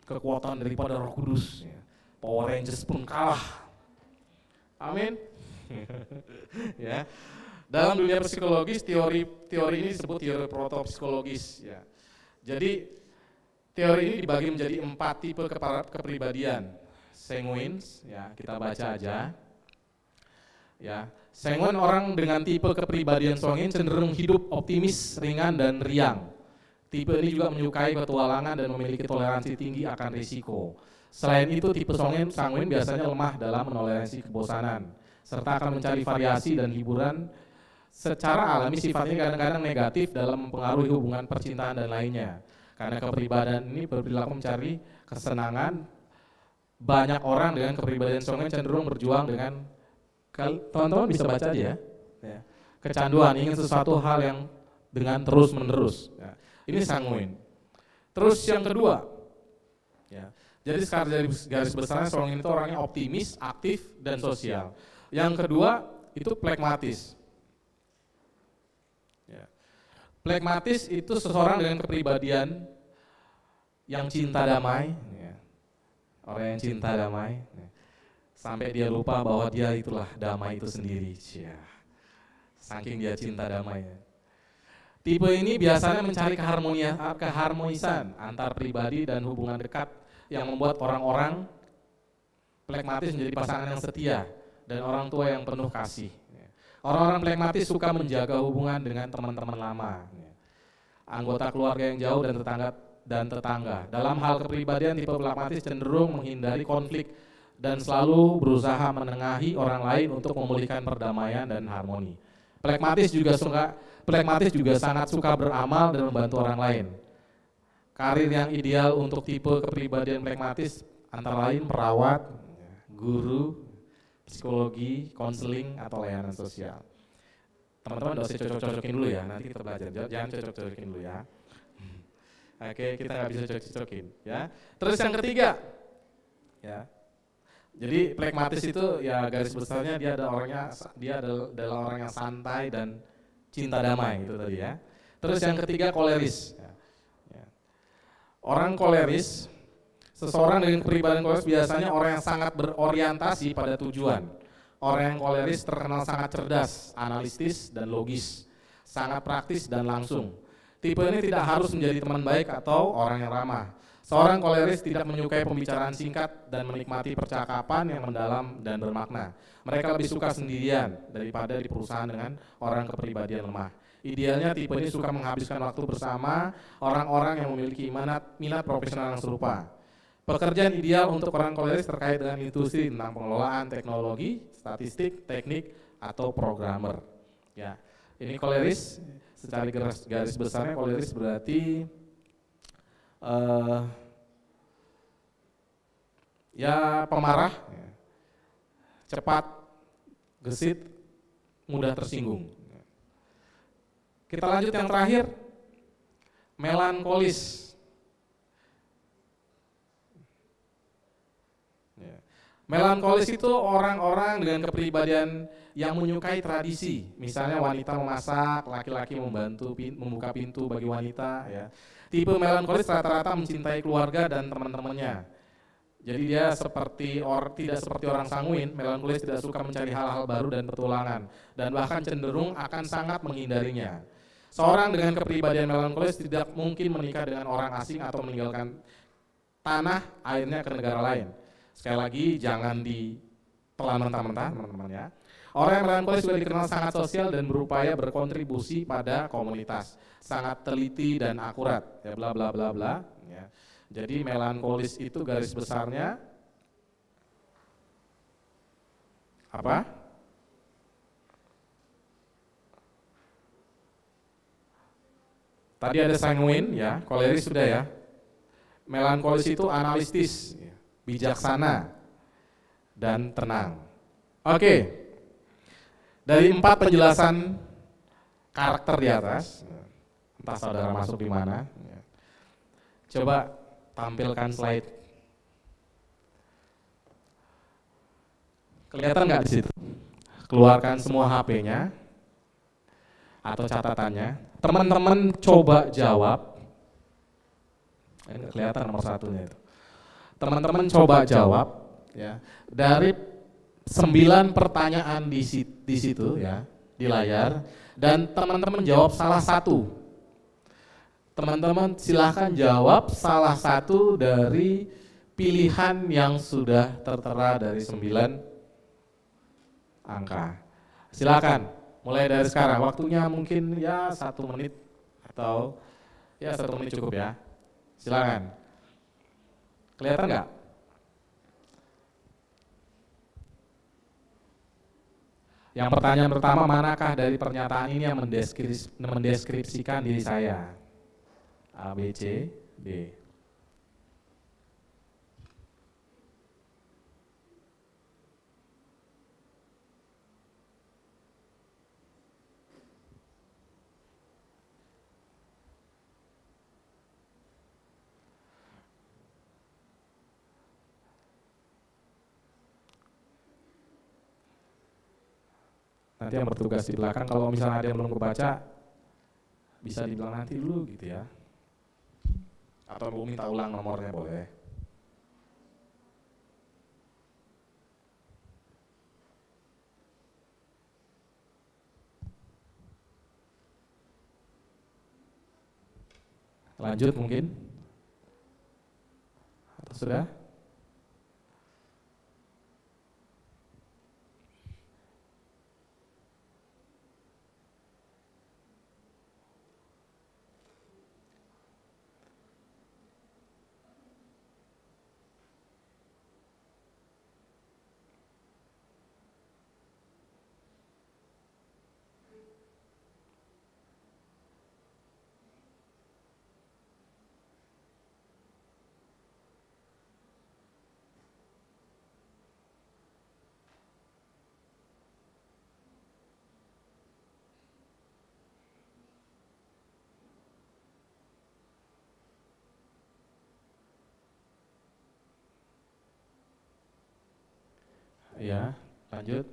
kekuatan daripada Roh Kudus. Power Rangers pun kalah. Amin. Ya. Dalam dunia psikologis, teori ini disebut teori protopsikologis. Ya. Jadi teori ini dibagi menjadi 4 tipe kepribadian. Sanguines, ya kita baca aja. Ya, sanguin orang dengan tipe kepribadian sanguin cenderung hidup optimis, ringan dan riang. Tipe ini juga menyukai petualangan dan memiliki toleransi tinggi akan risiko. Selain itu, tipe sanguin biasanya lemah dalam menoleransi kebosanan, serta akan mencari variasi dan hiburan. Secara alami sifatnya kadang-kadang negatif dalam mempengaruhi hubungan percintaan dan lainnya. Karena kepribadian ini berperilaku mencari kesenangan, banyak orang dengan kepribadian sanguin cenderung berjuang dengan, teman-teman bisa baca aja ya, kecanduan, ingin sesuatu hal yang dengan terus-menerus. Ya. Ini sanguin. Terus yang kedua, ya, jadi sekarang dari garis besarnya sanguin itu orangnya optimis, aktif, dan sosial. Yang kedua itu plekmatis. Ya. Plekmatis itu seseorang dengan kepribadian yang cinta damai, ya. Orang yang cinta damai, ya. Sampai dia lupa bahwa dia itulah damai itu sendiri. Ya. Saking dia cinta damai. Ya. Tipe ini biasanya mencari keharmonisan antar pribadi dan hubungan dekat yang membuat orang-orang plekmatis menjadi pasangan yang setia dan orang tua yang penuh kasih. Orang-orang plekmatis suka menjaga hubungan dengan teman-teman lama, anggota keluarga yang jauh dan tetangga. Dalam hal kepribadian, tipe plekmatis cenderung menghindari konflik dan selalu berusaha menengahi orang lain untuk memulihkan perdamaian dan harmoni. Plekmatis juga sangat suka beramal dan membantu orang lain. Karir yang ideal untuk tipe kepribadian plekmatis antara lain perawat, guru, psikologi, konseling, atau layanan sosial. Teman-teman doa cocok-cocokin dulu ya, nanti kita belajar. Jangan cocok-cocokin dulu ya. Oke, kita nggak bisa cocok-cocokin ya. Terus yang ketiga, ya. Jadi plekmatis itu ya garis besarnya dia adalah orang yang santai dan cinta damai itu tadi ya. Terus yang ketiga koleris. Ya. Orang koleris, seseorang dengan kepribadian koleris biasanya orang yang sangat berorientasi pada tujuan. Orang yang koleris terkenal sangat cerdas, analitis dan logis, sangat praktis dan langsung. Tipe ini tidak harus menjadi teman baik atau orang yang ramah. Seorang koleris tidak menyukai pembicaraan singkat dan menikmati percakapan yang mendalam dan bermakna. Mereka lebih suka sendirian daripada di perusahaan dengan orang kepribadian lemah. Idealnya tipe ini suka menghabiskan waktu bersama orang-orang yang memiliki minat profesional yang serupa. Pekerjaan ideal untuk orang koleris terkait dengan industri tentang pengelolaan teknologi, statistik, teknik, atau programmer. Ya, ini koleris. Secara garis besarnya koleris berarti ya pemarah, cepat, gesit, mudah tersinggung. Kita lanjut yang terakhir, melankolis. Melankolis itu orang-orang dengan kepribadian yang menyukai tradisi. Misalnya wanita memasak, laki-laki membuka pintu bagi wanita. Ya. Tipe melankolis rata-rata mencintai keluarga dan teman-temannya. Jadi dia tidak seperti orang sanguin. Melankolis tidak suka mencari hal-hal baru dan petualangan, dan bahkan cenderung akan sangat menghindarinya. Seorang dengan kepribadian melankolis tidak mungkin menikah dengan orang asing atau meninggalkan tanah airnya ke negara lain. Sekali lagi, jangan ditelan mentah-mentah, teman-teman ya. Orang yang melankolis juga dikenal sangat sosial dan berupaya berkontribusi pada komunitas, sangat teliti dan akurat, ya bla bla bla bla. Ya. Jadi melankolis itu garis besarnya apa? Tadi ada sanguin, ya, koleris sudah ya. Melankolis itu analitis, bijaksana, dan tenang. Oke, dari 4 penjelasan karakter di atas, entah saudara masuk di mana, coba tampilkan slide. Kelihatan nggak di situ? Keluarkan semua HP-nya atau catatannya. Teman-teman coba jawab. Ini kelihatan nomor 1-nya itu. Teman-teman coba jawab ya. Dari 9 pertanyaan di situ ya, di layar, dan teman-teman jawab salah satu. Teman-teman silahkan jawab salah satu dari pilihan yang sudah tertera dari 9 angka. Silakan, mulai dari sekarang. Waktunya mungkin ya 1 menit atau ya 1 menit cukup ya. Silakan. Kelihatan nggak? Yang pertanyaan pertama, manakah dari pernyataan ini yang mendeskripsikan diri saya? A, B, C, D. Nanti yang bertugas di belakang, kalau misalnya ada yang belum kebaca, bisa dibilang nanti dulu gitu ya. Atau mau minta ulang nomornya boleh. Lanjut mungkin? Atau sudah? Ya, lanjut.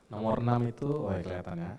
Nomor 6 itu, oh ya kelihatan ya.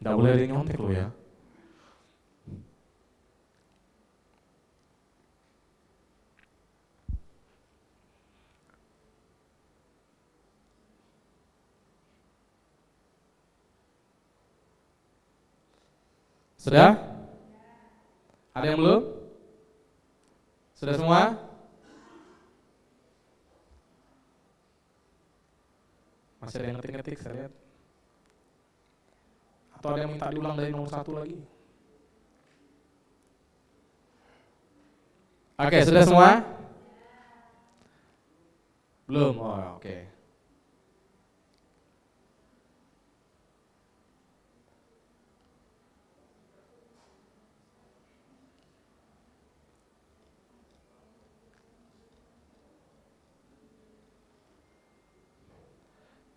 Nggak boleh ada yang nyontek lo ya. Sudah? Ada yang belum? Sudah semua? Masih ada yang ngetik-ngetik saya lihat. Atau ada yang minta diulang dari nomor 1 lagi? Oke, sudah semua? Belum? Oh, oke.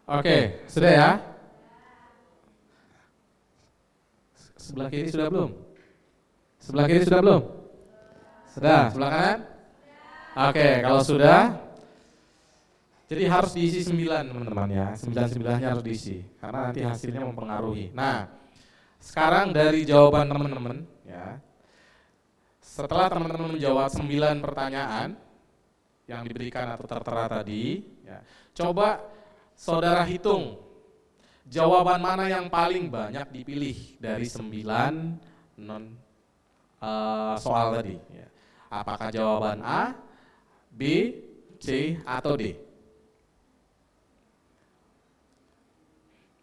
Oke, sudah ya? Sebelah kiri sudah belum? Sebelah kiri sudah belum? Sudah, sebelah kanan? Oke, kalau sudah, jadi harus diisi 9 teman-teman ya, 9-9-nya harus diisi, karena nanti hasilnya mempengaruhi. Nah, sekarang dari jawaban teman-teman ya, setelah teman-teman menjawab 9 pertanyaan yang diberikan atau tertera tadi, ya, coba saudara hitung jawaban mana yang paling banyak dipilih dari 9 soal tadi. Ya. Apakah jawaban A, B, C, atau D?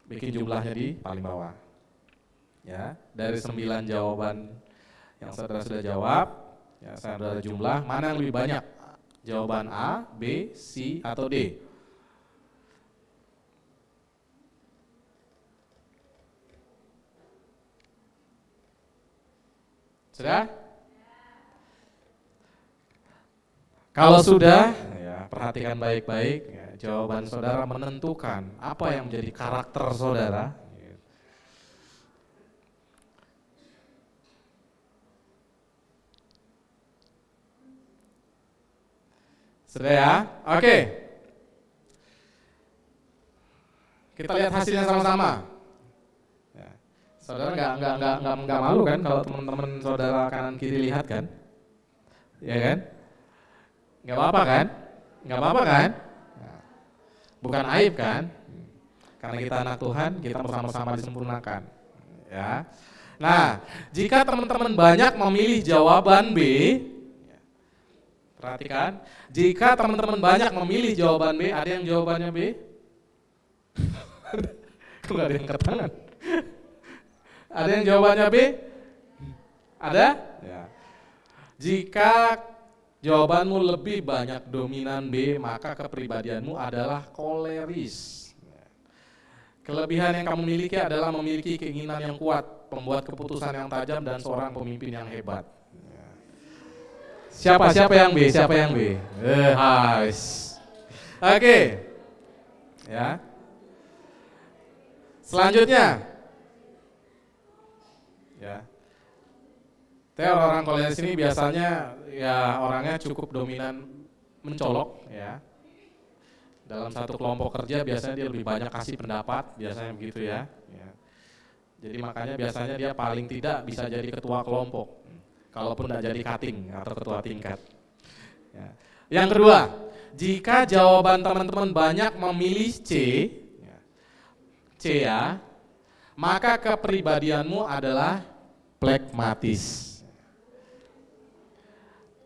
Bikin jumlahnya di paling bawah. Ya, dari 9 jawaban yang saudara sudah jawab, ya, saudara jumlah mana yang lebih banyak? Jawaban A, B, C, atau D? Sudah? Kalau sudah, ya, perhatikan baik-baik. Ya, jawaban saudara menentukan apa yang menjadi karakter saudara. Sudah ya? Oke. Kita lihat hasilnya sama-sama. Saudara nggak malu kan kalau teman-teman saudara kanan kiri lihat kan, ya kan? Nggak apa-apa kan? Nggak apa-apa kan? Bukan aib kan? Karena kita anak Tuhan, kita bersama-sama disempurnakan. Ya. Nah, jika teman-teman banyak memilih jawaban B, perhatikan, jika teman-teman banyak memilih jawaban B, ada yang jawabannya B? Kok nggak ada yang angkat tangan? Ada yang jawabannya B? Ada? Ya. Jika jawabanmu lebih banyak dominan B, maka kepribadianmu adalah koleris. Kelebihan yang kamu miliki adalah memiliki keinginan yang kuat, pembuat keputusan yang tajam, dan seorang pemimpin yang hebat. Siapa yang B? Siapa yang B? Oke. Ya. Selanjutnya. Ya. Orang koleris ini biasanya ya orangnya cukup dominan mencolok ya. Dalam satu kelompok kerja biasanya dia lebih banyak kasih pendapat, biasanya begitu ya. Ya. Jadi makanya biasanya dia paling tidak bisa jadi ketua kelompok. Kalaupun tidak jadi cutting atau ketua tingkat. Ya. Yang kedua, jika jawaban teman-teman banyak memilih C ya, maka kepribadianmu adalah plekmatis.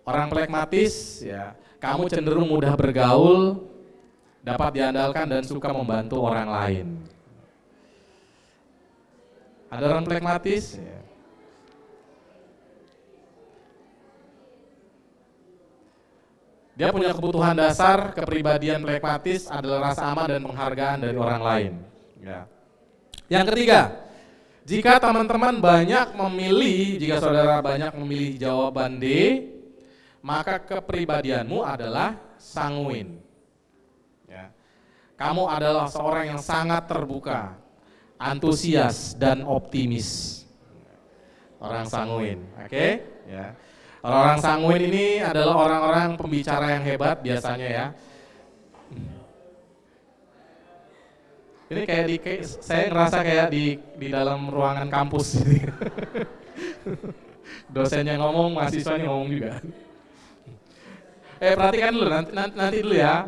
Orang plekmatis, ya, kamu cenderung mudah bergaul, dapat diandalkan dan suka membantu orang lain. Ada orang plekmatis? Ya. Dia punya kebutuhan dasar, kepribadian plekmatis adalah rasa aman dan penghargaan dari orang lain. Ya. Yang ketiga, jika teman-teman banyak memilih, jika saudara banyak memilih jawaban D, maka kepribadianmu adalah sanguin. Ya. Kamu adalah seorang yang sangat terbuka, antusias, dan optimis. Orang sanguin, oke? Ya. Orang sanguin ini adalah orang-orang pembicara yang hebat biasanya ya. Ini saya ngerasa kayak di dalam ruangan kampus. Dosennya ngomong, mahasiswanya ngomong juga. Perhatikan dulu, nanti dulu ya.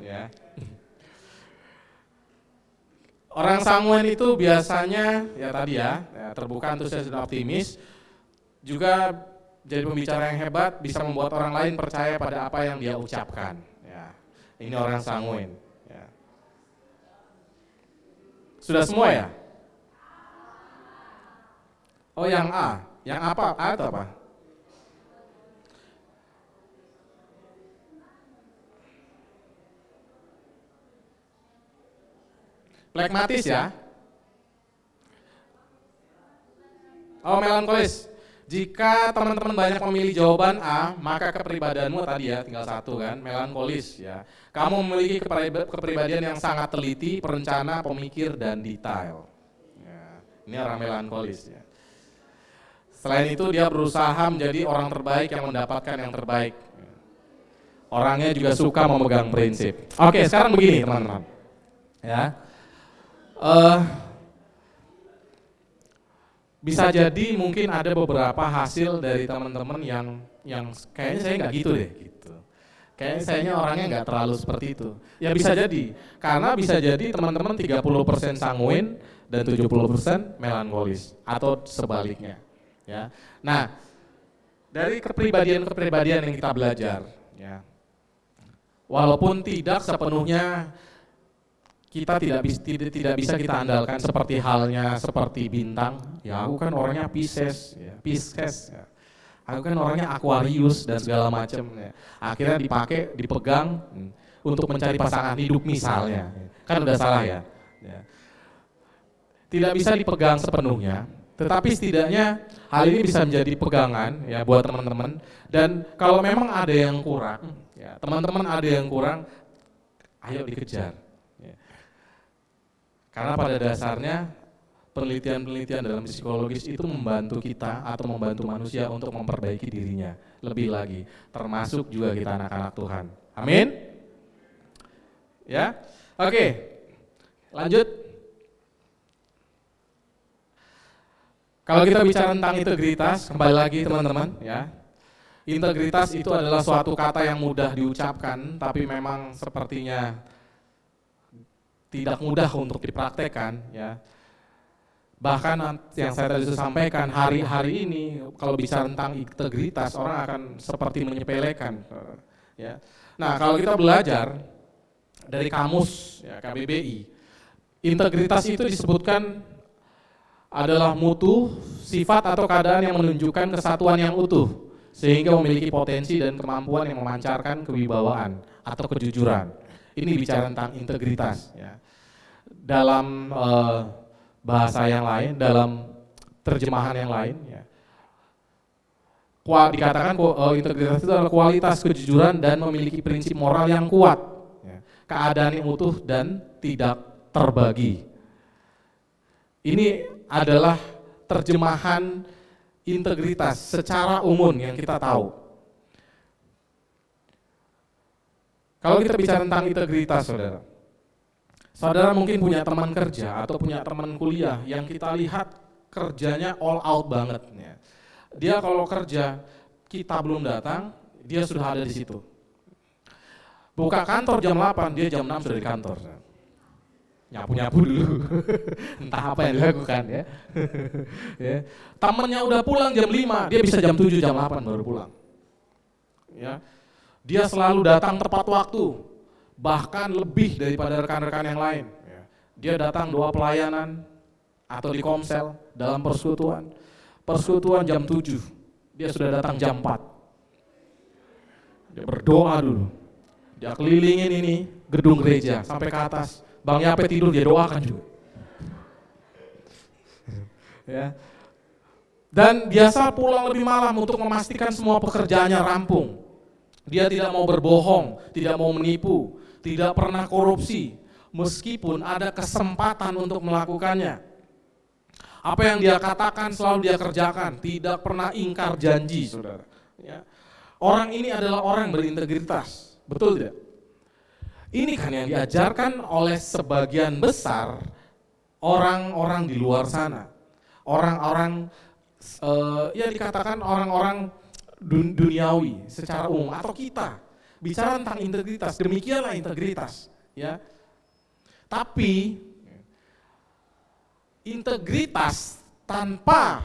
Ya. Orang sanguin itu biasanya ya tadi ya terbuka, antusias, dan optimis. Juga jadi pembicara yang hebat, bisa membuat orang lain percaya pada apa yang dia ucapkan. Ya, ini orang sanguin. Ya. Sudah semua ya? Oh, yang A. Yang apa? A itu apa? Plekmatis ya? Oh, melankolis. Jika teman-teman banyak memilih jawaban A, maka kepribadianmu tadi ya, tinggal satu kan, melankolis ya. Kamu memiliki kepribadian yang sangat teliti, perencana, pemikir, dan detail. Ya, ini orang melankolis ya. Selain itu dia berusaha menjadi orang terbaik yang mendapatkan yang terbaik. Orangnya juga suka memegang prinsip. Oke, sekarang begini teman-teman. Ya. Bisa jadi mungkin ada beberapa hasil dari teman-teman yang kayaknya saya nggak gitu deh gitu. Kayaknya sayanya orangnya nggak terlalu seperti itu. Ya bisa jadi, karena bisa jadi teman-teman 30% sanguin dan 70% melankolis atau sebaliknya. Ya. Nah, dari kepribadian-kepribadian yang kita belajar, ya. Walaupun tidak sepenuhnya kita tidak bisa kita andalkan seperti halnya seperti bintang. Ya aku kan orangnya Pisces, ya. Pisces. Ya. Aku kan orangnya Aquarius dan segala macam. Ya. Akhirnya dipegang untuk mencari pasangan hidup misalnya. Kan udah salah ya. Ya. Tidak bisa dipegang sepenuhnya, tetapi setidaknya hal ini bisa menjadi pegangan ya buat teman-teman. Dan kalau memang ada yang kurang, ya teman-teman ada yang kurang, ayo dikejar. Karena pada dasarnya penelitian-penelitian dalam psikologis itu membantu kita atau membantu manusia untuk memperbaiki dirinya lebih lagi, termasuk juga kita anak-anak Tuhan. Amin. Ya, oke, lanjut. Kalau kita bicara tentang integritas, kembali lagi teman-teman, ya. Integritas itu adalah suatu kata yang mudah diucapkan, tapi memang sepertinya tidak mudah untuk dipraktekkan, ya. Bahkan yang saya tadi sampaikan, hari-hari ini kalau bicara tentang integritas, orang akan seperti menyepelekan, ya. Nah, kalau kita belajar dari kamus ya, KBBI, integritas itu disebutkan adalah mutu, sifat atau keadaan yang menunjukkan kesatuan yang utuh, sehingga memiliki potensi dan kemampuan yang memancarkan kewibawaan atau kejujuran. Ini bicara tentang integritas. Ya. Dalam bahasa yang lain, dalam terjemahan yang lain, ya. Dikatakan integritas itu adalah kualitas kejujuran dan memiliki prinsip moral yang kuat, ya. Keadaan yang utuh dan tidak terbagi. Ini adalah terjemahan integritas secara umum yang kita tahu. Kalau kita bicara tentang integritas, saudara mungkin punya teman kerja atau punya teman kuliah yang kita lihat kerjanya all out banget. Dia kalau kerja, kita belum datang, dia sudah ada di situ. Buka kantor jam 8, dia jam 6 sudah di kantor. Nyapu-nyapu dulu, entah apa yang dilakukan ya. Ya. Temennya udah pulang jam 5, dia bisa jam 7, jam 8 baru pulang. Ya. Dia selalu datang tepat waktu, bahkan lebih daripada rekan-rekan yang lain. Dia datang 2 pelayanan atau di komsel dalam persekutuan. Persekutuan jam 7, dia sudah datang jam 4. Dia berdoa dulu, dia kelilingin ini gedung gereja sampai ke atas. Bang Yape tidur, dia doakan juga. Ya. Dan biasa pulang lebih malam untuk memastikan semua pekerjaannya rampung. Dia tidak mau berbohong, tidak mau menipu, tidak pernah korupsi, meskipun ada kesempatan untuk melakukannya. Apa yang dia katakan selalu dia kerjakan, tidak pernah ingkar janji, saudara. Ya. Orang ini adalah orang berintegritas, betul tidak? Ini kan yang diajarkan oleh sebagian besar orang-orang di luar sana. Orang-orang, ya dikatakan orang-orang duniawi secara umum atau kita bicara tentang integritas, demikianlah integritas, ya. Tapi integritas tanpa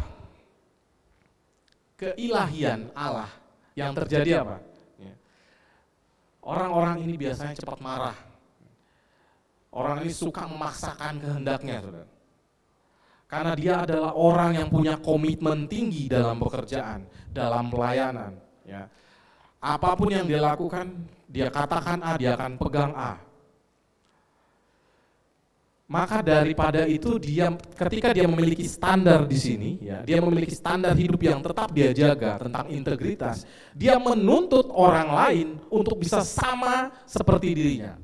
keilahian Allah, yang terjadi apa? Orang-orang ini biasanya cepat marah. Orang ini suka memaksakan kehendaknya, saudara. Karena dia adalah orang yang punya komitmen tinggi dalam pekerjaan, dalam pelayanan. Ya. Apapun yang dia lakukan, dia katakan A, dia akan pegang A. Maka daripada itu ketika dia memiliki standar di sini, ya, dia memiliki standar hidup yang tetap dia jaga tentang integritas, dia menuntut orang lain untuk bisa sama seperti dirinya.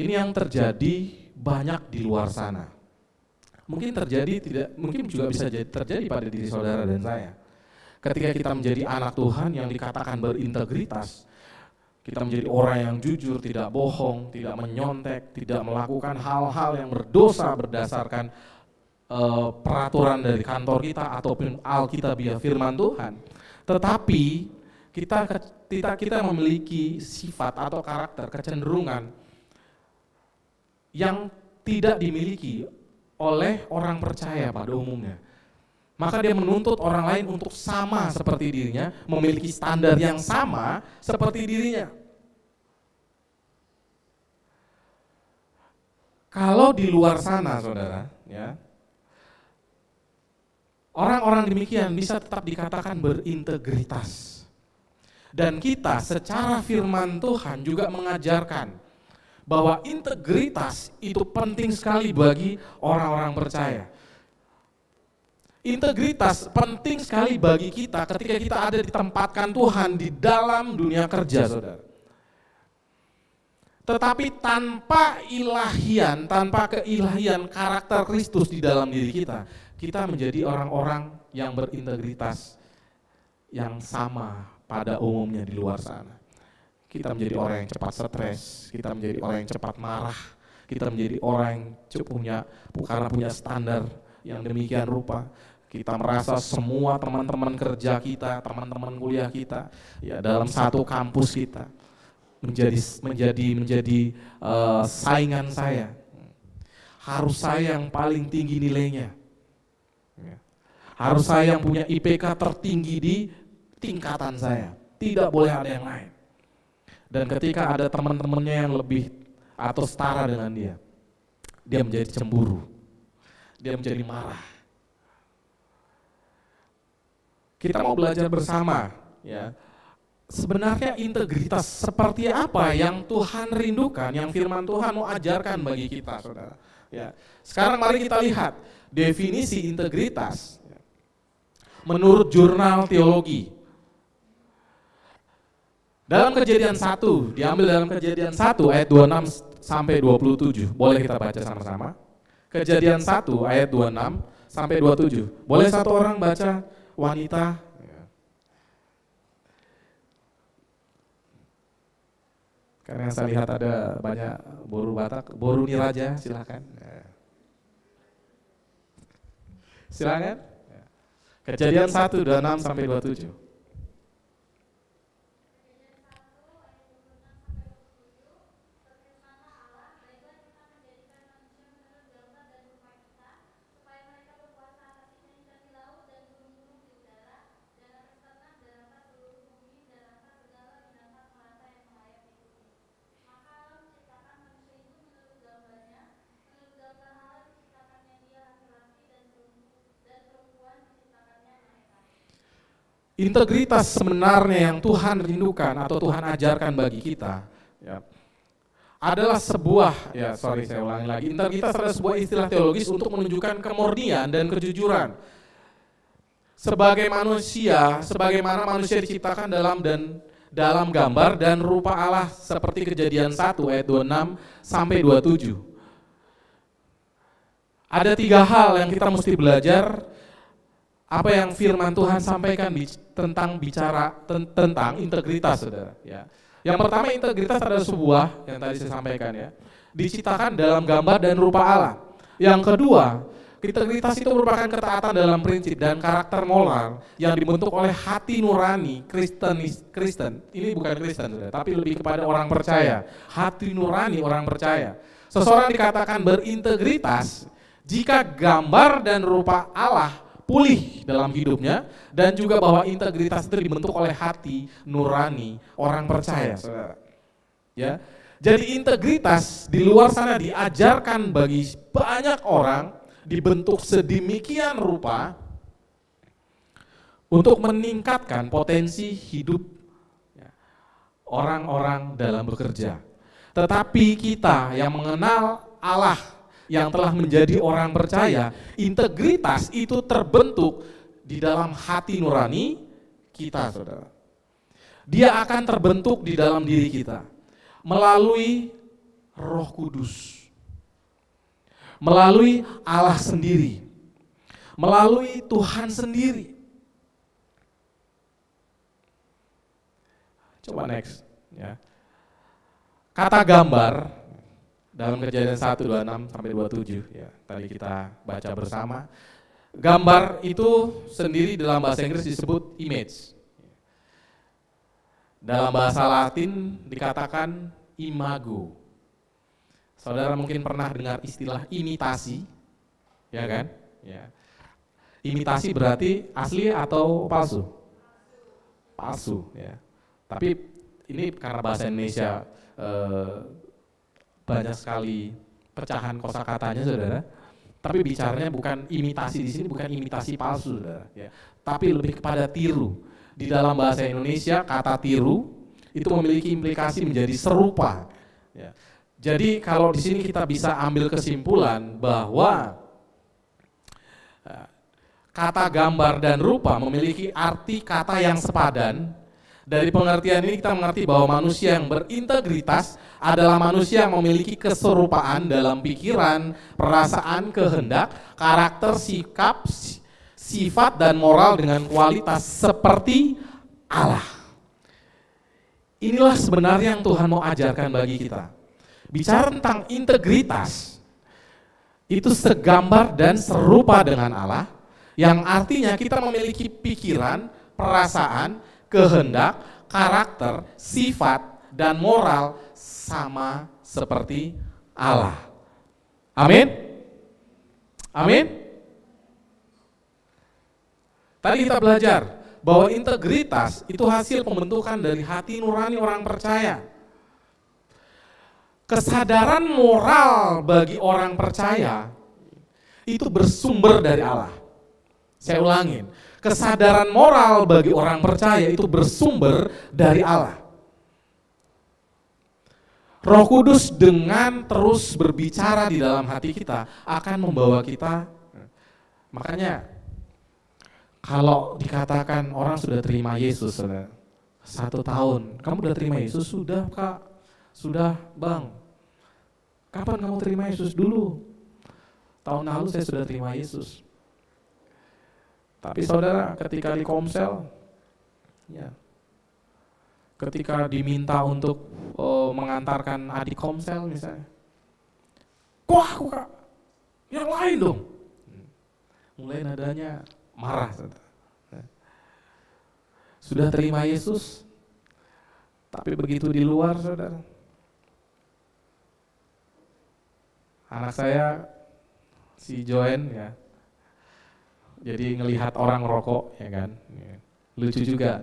Ini yang terjadi banyak di luar sana. Mungkin juga bisa terjadi pada diri saudara dan saya. Ketika kita menjadi anak Tuhan yang dikatakan berintegritas, kita menjadi orang yang jujur, tidak bohong, tidak menyontek, tidak melakukan hal-hal yang berdosa berdasarkan peraturan dari kantor kita ataupun alkitabiah firman Tuhan. Tetapi kita memiliki sifat atau karakter, kecenderungan yang tidak dimiliki oleh orang percaya pada umumnya. Maka dia menuntut orang lain untuk sama seperti dirinya, memiliki standar yang sama seperti dirinya. Kalau di luar sana, saudara, ya, orang-orang demikian bisa tetap dikatakan berintegritas. Dan kita secara firman Tuhan juga mengajarkan bahwa integritas itu penting sekali bagi orang-orang percaya. Integritas penting sekali bagi kita ketika kita ada ditempatkan Tuhan di dalam dunia kerja, saudara. Tetapi tanpa keilahian karakter Kristus di dalam diri kita menjadi orang-orang yang berintegritas yang sama pada umumnya di luar sana. Kita menjadi orang yang cepat stres, kita menjadi orang yang cepat marah, kita menjadi orang yang punya standar yang demikian rupa. Kita merasa semua teman-teman kerja kita, teman-teman kuliah kita, ya dalam satu kampus kita menjadi saingan saya. Harus saya yang paling tinggi nilainya. Harus saya yang punya IPK tertinggi di tingkatan saya. Tidak boleh ada yang lain. Dan ketika ada teman-temannya yang lebih atau setara dengan dia menjadi cemburu. Dia menjadi marah. Kita mau belajar bersama, ya. Sebenarnya integritas seperti apa yang Tuhan rindukan, yang firman Tuhan mau ajarkan bagi kita, saudara. Ya. Sekarang mari kita lihat definisi integritas menurut jurnal teologi. Dalam Kejadian 1, diambil dalam Kejadian 1 ayat 26 sampai 27. Boleh kita baca sama-sama? Kejadian 1 ayat 26 sampai 27. Boleh satu orang baca? Wanita, karena saya lihat ada banyak boru Batak, boru Niraja, silakan. Silakan. Kejadian 1 26 sampai 27. Integritas sebenarnya yang Tuhan rindukan atau Tuhan ajarkan bagi kita, ya, adalah sebuah, saya ulangi lagi, integritas adalah sebuah istilah teologis untuk menunjukkan kemurnian dan kejujuran. Sebagaimana manusia diciptakan dalam gambar dan rupa Allah seperti Kejadian 1 ayat 26 sampai 27. Ada 3 hal yang kita mesti belajar. Apa yang firman Tuhan sampaikan tentang integritas, saudara. Ya. Yang pertama, integritas adalah sebuah, yang tadi saya sampaikan, ya, diciptakan dalam gambar dan rupa Allah. Yang kedua, integritas itu merupakan ketaatan dalam prinsip dan karakter moral yang dibentuk oleh hati nurani Kristen. Ini bukan Kristen, saudara, tapi lebih kepada orang percaya. Hati nurani orang percaya. Seseorang dikatakan berintegritas jika gambar dan rupa Allah pulih dalam hidupnya, dan juga bahwa integritas itu dibentuk oleh hati nurani orang percaya, saudara. Ya, jadi integritas di luar sana diajarkan bagi banyak orang, dibentuk sedemikian rupa untuk meningkatkan potensi hidup orang-orang dalam bekerja. Tetapi kita yang mengenal Allah, yang telah menjadi orang percaya, integritas itu terbentuk di dalam hati nurani kita, saudara. Dia akan terbentuk di dalam diri kita melalui Roh Kudus, melalui Allah sendiri, melalui Tuhan sendiri. Coba next, ya. Kata gambar dalam Kejadian 1:26 sampai 27, ya, tadi kita baca bersama. Gambar itu sendiri dalam bahasa Inggris disebut image. Dalam bahasa Latin dikatakan imago. Saudara mungkin pernah dengar istilah imitasi, ya kan? Ya. Imitasi berarti asli atau palsu? Palsu, ya. Tapi ini karena bahasa Indonesia banyak sekali pecahan kosakatanya, saudara. Tapi bicaranya bukan imitasi di sini, bukan imitasi palsu, saudara. Ya. Tapi lebih kepada tiru. Di dalam bahasa Indonesia kata tiru itu memiliki implikasi menjadi serupa. Ya. Jadi kalau di sini kita bisa ambil kesimpulan bahwa kata gambar dan rupa memiliki arti kata yang sepadan. Dari pengertian ini kita mengerti bahwa manusia yang berintegritas adalah manusia yang memiliki keserupaan dalam pikiran, perasaan, kehendak, karakter, sikap, sifat, dan moral dengan kualitas seperti Allah. Inilah sebenarnya yang Tuhan mau ajarkan bagi kita. Bicara tentang integritas, itu segambar dan serupa dengan Allah, yang artinya kita memiliki pikiran, perasaan, kehendak, karakter, sifat, dan moral sama seperti Allah. Amin? Amin? Tadi kita belajar bahwa integritas itu hasil pembentukan dari hati nurani orang percaya. Kesadaran moral bagi orang percaya itu bersumber dari Allah. Saya ulangin. Kesadaran moral bagi orang percaya itu bersumber dari Allah. Roh Kudus dengan terus berbicara di dalam hati kita akan membawa kita. Makanya kalau dikatakan orang sudah terima Yesus, 1 tahun, kamu sudah terima Yesus? Sudah, Kak. Sudah, Bang. Kapan kamu terima Yesus? Dulu. Tahun lalu saya sudah terima Yesus. Tapi saudara, ketika di Komsel, ya, ketika diminta untuk mengantarkan adik Komsel misalnya, wah Kak, yang lain dong. Mulai nadanya marah, saudara. Sudah terima Yesus, tapi begitu di luar, saudara. Anak saya, si Joen, ya, jadi ngelihat orang rokok, ya kan, lucu juga.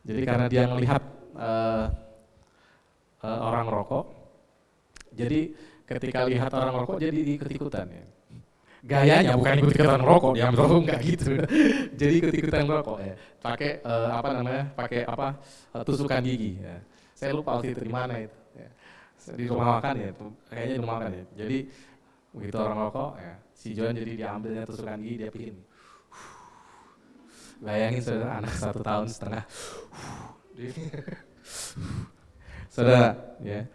Jadi karena dia ngelihat orang rokok, jadi ketika lihat orang rokok jadi ikut-ikutan. Ya. Gayanya bukan ikut-ikutan rokok, dia merokok enggak gitu. Jadi ikut-ikutan rokok, ya. Pakai pakai tusukan gigi. Ya. Saya lupa waktu itu di mana itu. Ya. Di rumah makan ya, kayaknya di rumah makan ya. Jadi begitu orang rokok, ya, si Joan jadi diambilnya tusukan gigi, dia bikin. Bayangin saudara, anak 1 tahun setengah. Saudara, ya.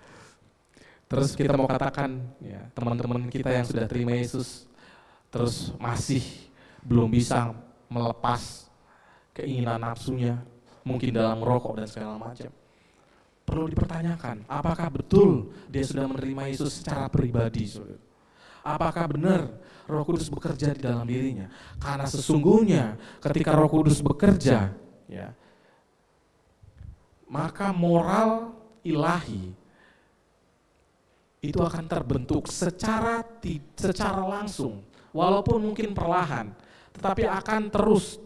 Terus kita mau katakan, ya, teman-teman kita yang sudah terima Yesus, terus masih belum bisa melepas keinginan nafsunya, mungkin dalam merokok dan segala macam. Perlu dipertanyakan, apakah betul dia sudah menerima Yesus secara pribadi, saudara? Apakah benar Roh Kudus bekerja di dalam dirinya? Karena sesungguhnya ketika Roh Kudus bekerja, ya, maka moral ilahi itu akan terbentuk secara langsung, walaupun mungkin perlahan, tetapi akan terus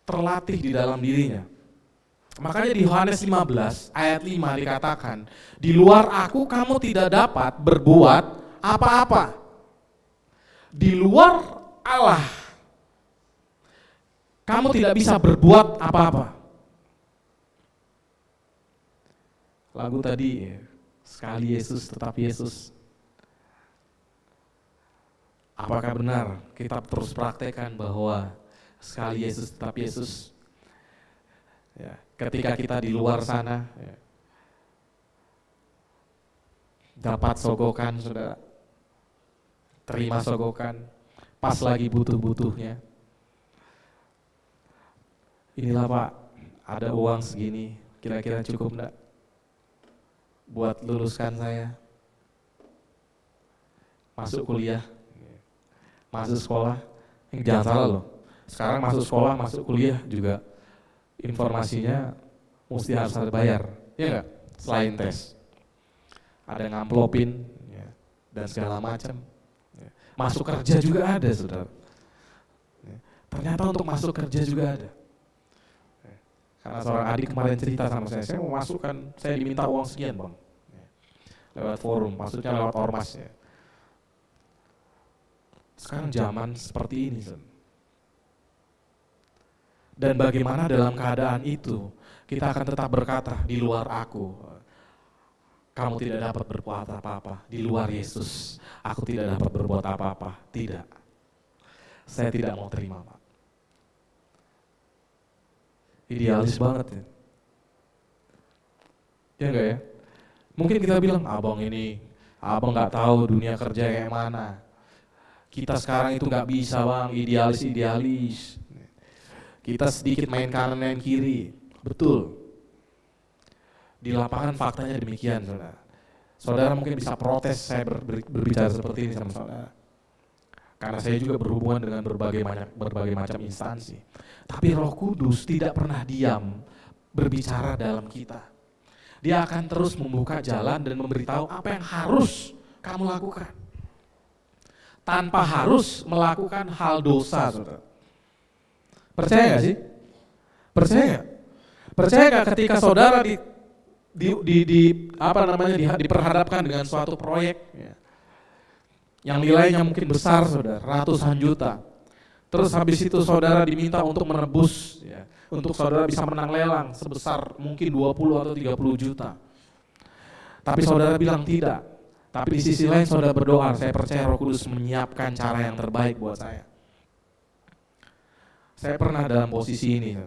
terlatih di dalam dirinya. Makanya di Yohanes 15 ayat 5 dikatakan, di luar aku kamu tidak dapat berbuat apa-apa. Di luar Allah kamu tidak bisa berbuat apa-apa. Lagu tadi, sekali Yesus tetap Yesus. Apakah benar kita terus praktekkan bahwa sekali Yesus tetap Yesus? Ya, ketika kita di luar sana, ya, dapat sogokan, saudara, terima sogokan, pas lagi butuh-butuhnya. Inilah Pak, ada uang segini, kira-kira cukup enggak buat luluskan saya, masuk kuliah, masuk sekolah. Jangan salah loh, sekarang masuk sekolah, masuk kuliah juga informasinya mesti harus ada bayar, ya enggak? Selain tes, ada ngamplopin ya, dan segala macam. Masuk kerja juga ada, saudara. Ternyata untuk masuk kerja juga ada. Karena seorang adik kemarin cerita sama saya mau masukkan, saya diminta uang sekian bang, lewat forum, maksudnya lewat ormas ya. Sekarang zaman seperti ini, dan bagaimana dalam keadaan itu kita akan tetap berkata, di luar aku kamu tidak dapat berbuat apa-apa. Di luar Yesus aku tidak dapat berbuat apa-apa. Tidak, saya tidak mau terima Pak. Idealis banget ya. Ya enggak ya? Mungkin kita bilang, abang nggak tahu dunia kerja kayak mana. Kita sekarang itu nggak bisa bang, idealis. Kita sedikit main kanan main kiri. Betul. Di lapangan faktanya demikian, saudara. Saudara mungkin bisa protes saya berbicara seperti ini sama saudara. Karena saya juga berhubungan dengan berbagai macam instansi. Tapi Roh Kudus tidak pernah diam berbicara dalam kita. Dia akan terus membuka jalan dan memberitahu apa yang harus kamu lakukan. Tanpa harus melakukan hal dosa, saudara. Percaya gak sih? Percaya gak ketika saudara diperhadapkan dengan suatu proyek ya, yang nilainya mungkin besar, saudara, ratusan juta. Terus habis itu saudara diminta untuk menebus, ya, untuk saudara bisa menang lelang sebesar mungkin 20 atau 30 juta. Tapi saudara bilang tidak. Tapi di sisi lain saudara berdoa, saya percaya Roh Kudus menyiapkan cara yang terbaik buat saya. Saya pernah dalam posisi ini.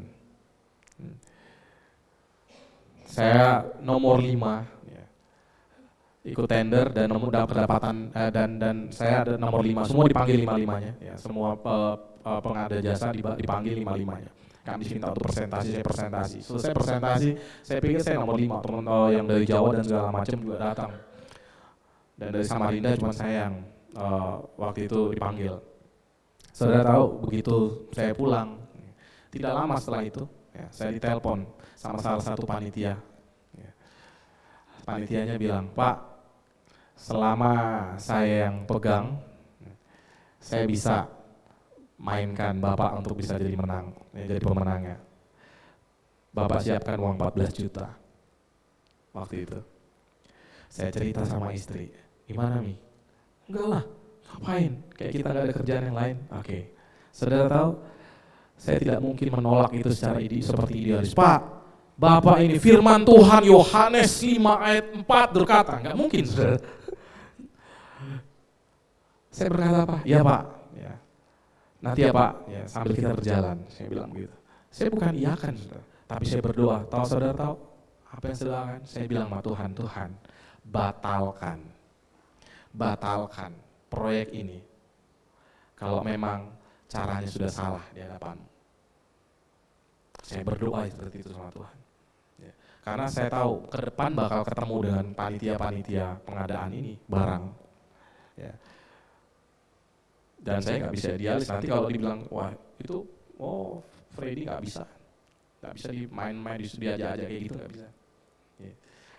Saya nomor 5. Ikut tender dan dapat pendapatan dan saya ada nomor 5, semua dipanggil 5-5-nya ya, semua pengada jasa dipanggil 5-5-nya. Kami diminta untuk presentasi, saya presentasi. Selesai presentasi, saya pikir saya nomor 5, teman yang dari Jawa dan segala macam juga datang. Dan dari Samarinda cuma saya yang waktu itu dipanggil. Saudara tahu, begitu saya pulang, tidak lama setelah itu ya, saya ditelepon sama salah satu panitia. Panitianya bilang, Pak, selama saya yang pegang, saya bisa mainkan Bapak untuk bisa jadi jadi pemenangnya. Bapak siapkan uang 14 juta. Waktu itu saya cerita sama istri, gimana Mi? Enggak lah, ngapain? Kayak kita gak ada kerjaan yang lain. Oke. Saudara tahu, saya tidak mungkin menolak itu secara seperti idealis. Pak, Bapak ini firman Tuhan Yohanes 5 ayat 4 berkata, enggak mungkin, saudara. Saya berkata apa? Ya Pak, ya. Nanti ya Pak, ya, sambil kita berjalan. Saya bilang begitu. Saya bukan iyakan, saudara, tapi saya berdoa. Tahu saudara tahu apa yang saya doakan? Saya bilang sama Tuhan, Tuhan, batalkan proyek ini. Kalau memang caranya sudah salah di hadapan-Mu. Saya berdoa seperti itu sama Tuhan. Ya. Karena saya tahu ke depan bakal ketemu dengan panitia-panitia pengadaan ini barang. Ya. Dan saya nggak bisa idealis. Nanti kalau dibilang, wah itu, Freddy nggak bisa dimain-main, diajak-ajak kayak gitu, nggak bisa. Ya.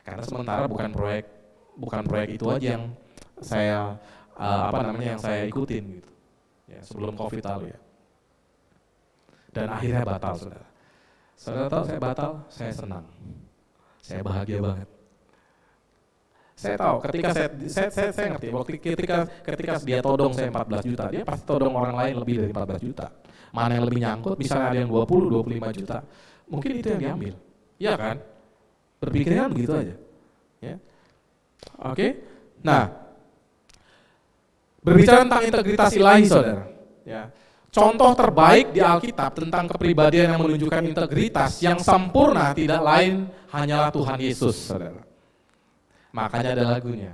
Karena sementara bukan proyek itu aja yang saya yang saya ikutin gitu. ya, sebelum COVID lalu ya. Dan akhirnya batal, saudara. Saudara tahu saya batal, saya senang, saya bahagia banget. Saya tahu ketika saya ngerti waktu ketika dia todong saya 14 juta, dia pasti todong orang lain lebih dari 14 juta. Mana yang lebih nyangkut, misalnya ada yang 20, 25 juta, mungkin itu yang diambil. Iya kan? Berpikirnya begitu aja. Ya. Oke. Nah, berbicara tentang integritas ilahi, saudara. Ya. Contoh terbaik di Alkitab tentang kepribadian yang menunjukkan integritas yang sempurna tidak lain hanyalah Tuhan Yesus, saudara. Makanya ada lagunya.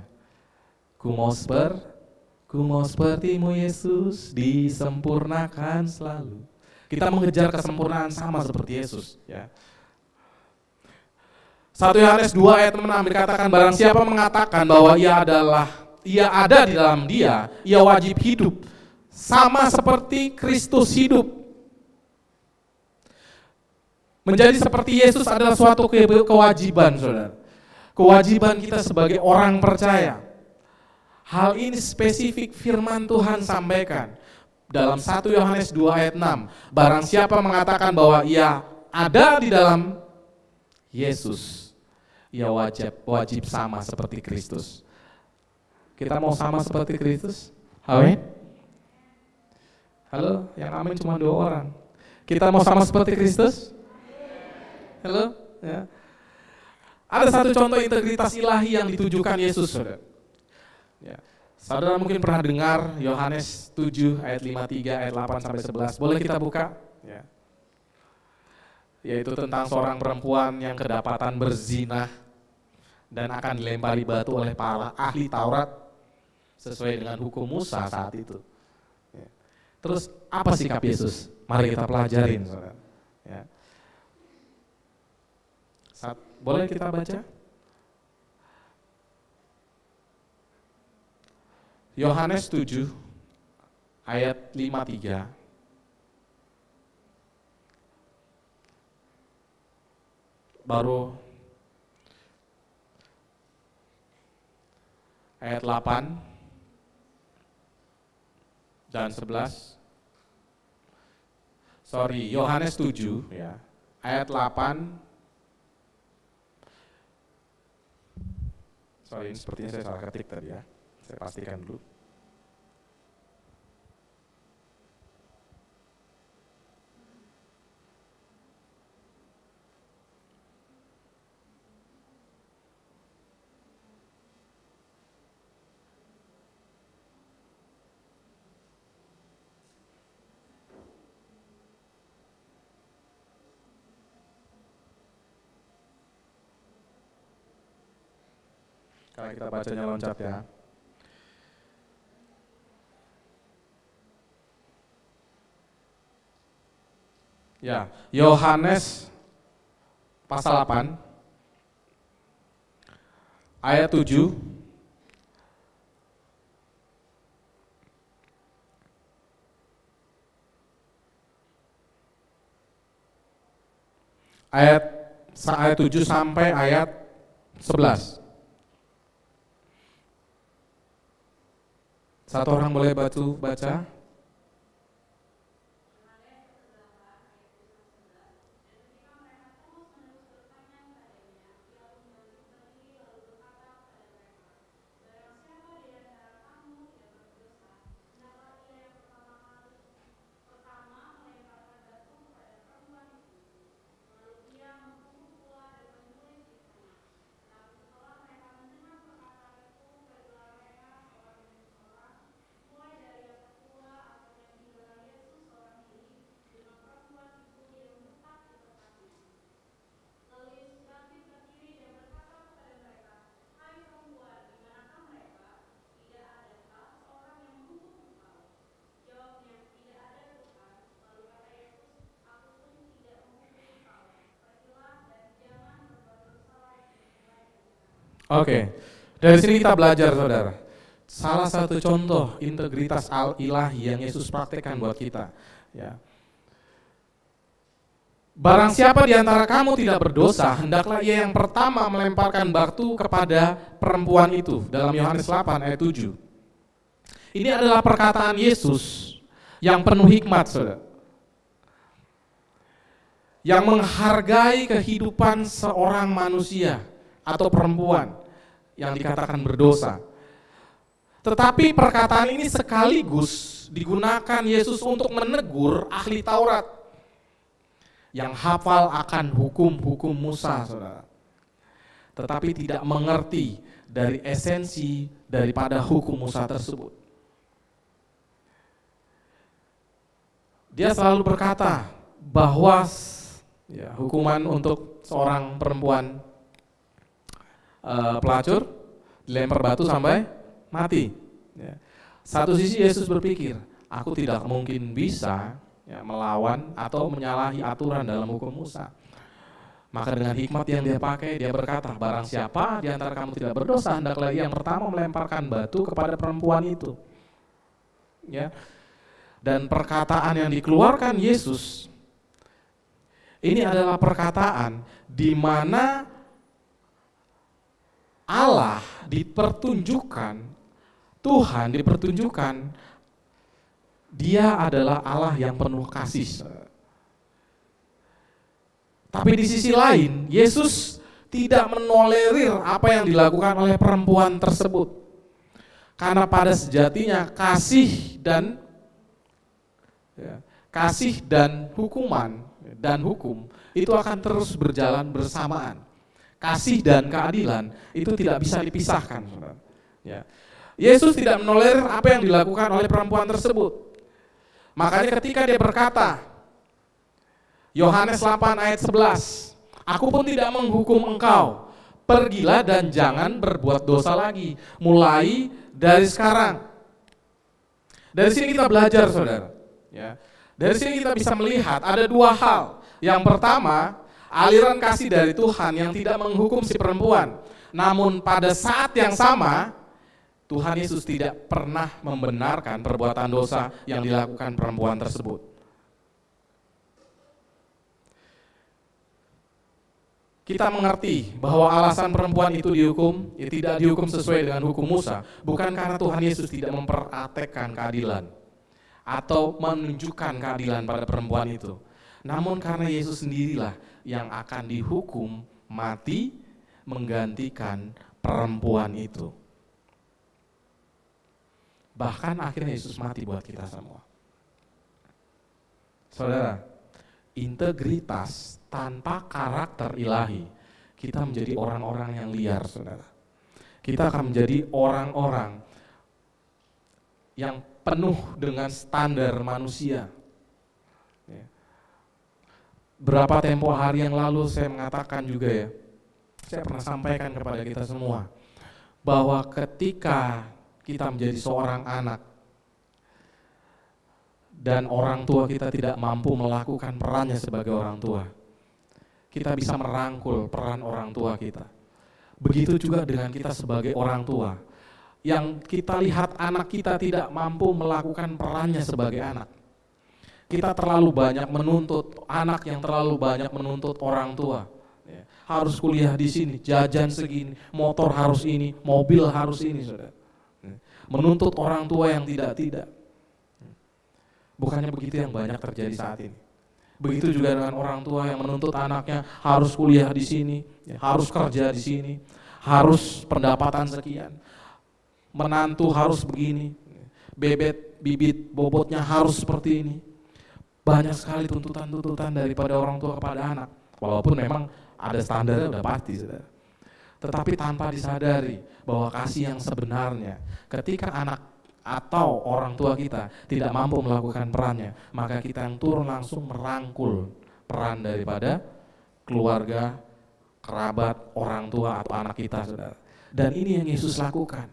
Ku mau sepertimu Yesus, disempurnakan selalu. Kita mengejar kesempurnaan sama seperti Yesus. Ya. 1 Yohanes 2 ayat 6 dikatakan, barang siapa mengatakan bahwa ia ada di dalam dia, ia wajib hidup sama seperti Kristus hidup. Menjadi seperti Yesus adalah suatu kewajiban, saudara. Kewajiban kita sebagai orang percaya. Hal ini spesifik firman Tuhan sampaikan dalam 1 Yohanes 2 ayat 6. Barang siapa mengatakan bahwa ia ada di dalam Yesus, ia wajib sama seperti Kristus. Kita mau sama seperti Kristus? Amin. Halo, yang amin cuma 2 orang. Kita mau sama seperti Kristus? Halo, ya. Ada satu contoh integritas ilahi yang ditujukan Yesus, saudara. Ya. Saudara mungkin pernah dengar Yohanes 7 ayat 53 ayat 8 sampai 11. Boleh kita buka? Ya. Yaitu tentang seorang perempuan yang kedapatan berzina dan akan dilempari batu oleh para ahli Taurat sesuai dengan hukum Musa saat itu. Ya. Terus apa sikap Yesus? Mari kita pelajarin, saudara. Ya. Boleh kita baca? Yohanes 7 ayat 53. Baru ayat 8 dan 11. Yohanes 7 ya. Ayat 8. Ini sepertinya saya salah ketik tadi ya. Saya pastikan dulu. Karena kita bacanya loncat ya. Ya, Yohanes pasal 8 ayat 7 ayat 7 sampai ayat 11. Satu orang boleh baca? Oke, dari sini kita belajar, saudara. Salah satu contoh integritas ilahi yang Yesus praktekkan buat kita. Ya. Barang siapa di antara kamu tidak berdosa, hendaklah ia yang pertama melemparkan batu kepada perempuan itu. Dalam Yohanes 8 ayat 7. Ini adalah perkataan Yesus yang penuh hikmat, saudara, yang menghargai kehidupan seorang manusia atau perempuan yang dikatakan berdosa. Tetapi perkataan ini sekaligus digunakan Yesus untuk menegur ahli Taurat yang hafal akan hukum-hukum Musa, saudara, tetapi tidak mengerti dari esensi daripada hukum Musa tersebut. Dia selalu berkata bahwa hukuman untuk seorang perempuan pelacur dilempar batu sampai mati. Satu sisi Yesus berpikir, aku tidak mungkin bisa melawan atau menyalahi aturan dalam hukum Musa. Maka dengan hikmat yang dia pakai, dia berkata, barang siapa di antara kamu tidak berdosa, hendaklah ia yang pertama melemparkan batu kepada perempuan itu. Ya. Dan perkataan yang dikeluarkan Yesus, ini adalah perkataan di mana Allah dipertunjukkan, Tuhan dipertunjukkan, Dia adalah Allah yang penuh kasih. Tapi di sisi lain, Yesus tidak menolerir apa yang dilakukan oleh perempuan tersebut. Karena pada sejatinya kasih dan hukuman dan hukum itu akan terus berjalan bersamaan. Kasih dan keadilan itu tidak bisa dipisahkan. Ya. Yesus tidak menolerir apa yang dilakukan oleh perempuan tersebut. Makanya ketika dia berkata, Yohanes 8 ayat 11, aku pun tidak menghukum engkau, pergilah dan jangan berbuat dosa lagi, mulai dari sekarang. Dari sini kita belajar, saudara. Ya. Dari sini kita bisa melihat ada dua hal. Yang pertama, aliran kasih dari Tuhan yang tidak menghukum si perempuan. Namun pada saat yang sama, Tuhan Yesus tidak pernah membenarkan perbuatan dosa yang dilakukan perempuan tersebut. Kita mengerti bahwa alasan perempuan itu dihukum, tidak dihukum sesuai dengan hukum Musa, bukan karena Tuhan Yesus tidak mempraktekkan keadilan atau menunjukkan keadilan pada perempuan itu. Namun karena Yesus sendirilah yang akan dihukum mati menggantikan perempuan itu. Bahkan akhirnya Yesus mati buat kita semua. Saudara, integritas tanpa karakter ilahi, kita menjadi orang-orang yang liar, saudara. Kita akan menjadi orang-orang yang penuh dengan standar manusia. Berapa tempo hari yang lalu saya mengatakan juga ya, saya pernah sampaikan kepada kita semua, bahwa ketika kita menjadi seorang anak dan orang tua kita tidak mampu melakukan perannya sebagai orang tua, kita bisa merangkul peran orang tua kita. Begitu juga dengan kita sebagai orang tua, yang kita lihat anak kita tidak mampu melakukan perannya sebagai anak. Kita terlalu banyak menuntut anak yang terlalu banyak menuntut orang tua. Harus kuliah di sini, jajan segini, motor harus ini, mobil harus ini, saudara. Menuntut orang tua yang tidak. Bukannya begitu yang banyak terjadi saat ini. Begitu juga dengan orang tua yang menuntut anaknya harus kuliah di sini, harus kerja di sini, harus pendapatan sekian, menantu harus begini, bibit bobotnya harus seperti ini. Banyak sekali tuntutan-tuntutan daripada orang tua kepada anak. Walaupun memang ada standarnya udah pasti, saudara. Tetapi tanpa disadari bahwa kasih yang sebenarnya, ketika anak atau orang tua kita tidak mampu melakukan perannya, maka kita yang turun langsung merangkul peran daripada keluarga, kerabat, orang tua atau anak kita, saudara. Dan ini yang Yesus lakukan.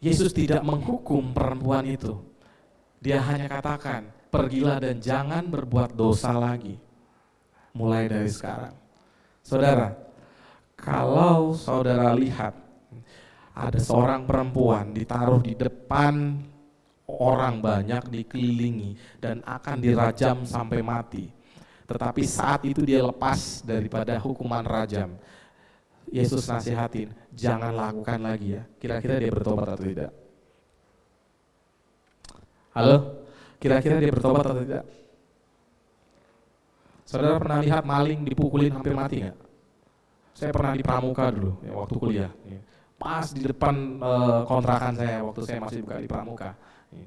Yesus tidak menghukum perempuan itu. Dia hanya katakan, pergilah dan jangan berbuat dosa lagi, mulai dari sekarang. Saudara, kalau saudara lihat ada seorang perempuan ditaruh di depan orang banyak, dikelilingi dan akan dirajam sampai mati. Tetapi saat itu dia lepas daripada hukuman rajam. Yesus nasihatin, jangan lakukan lagi ya. Kira-kira dia bertobat atau tidak? Halo? Kira-kira dia bertobat atau tidak? Saudara pernah lihat maling dipukulin hampir mati nggak? Saya pernah di Pramuka dulu, ya, waktu kuliah. Ya. Pas di depan kontrakan saya, waktu saya masih buka di Pramuka. Ya.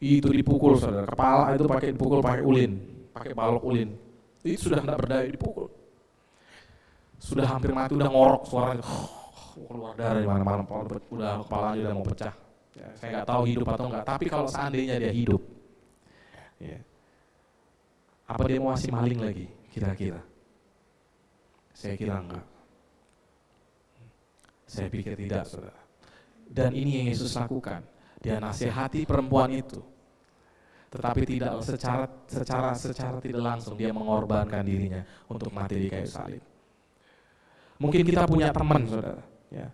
Itu dipukul, saudara. Kepala itu dipukul pakai ulin, pakai balok ulin. Itu sudah tidak berdaya, dipukul. Sudah hampir mati, udah ngorok suaranya. Keluar darah di mana-mana, udah kepalanya udah mau pecah. Ya, saya nggak tahu hidup atau enggak, tapi kalau seandainya dia hidup, ya, apa dia mau masih maling lagi? Kira-kira? Saya kira enggak. Saya pikir tidak, saudara. Dan ini yang Yesus lakukan. Dia nasihati perempuan itu, tetapi tidak secara tidak langsung dia mengorbankan dirinya untuk mati di kayu salib. Mungkin kita punya teman, saudara, ya,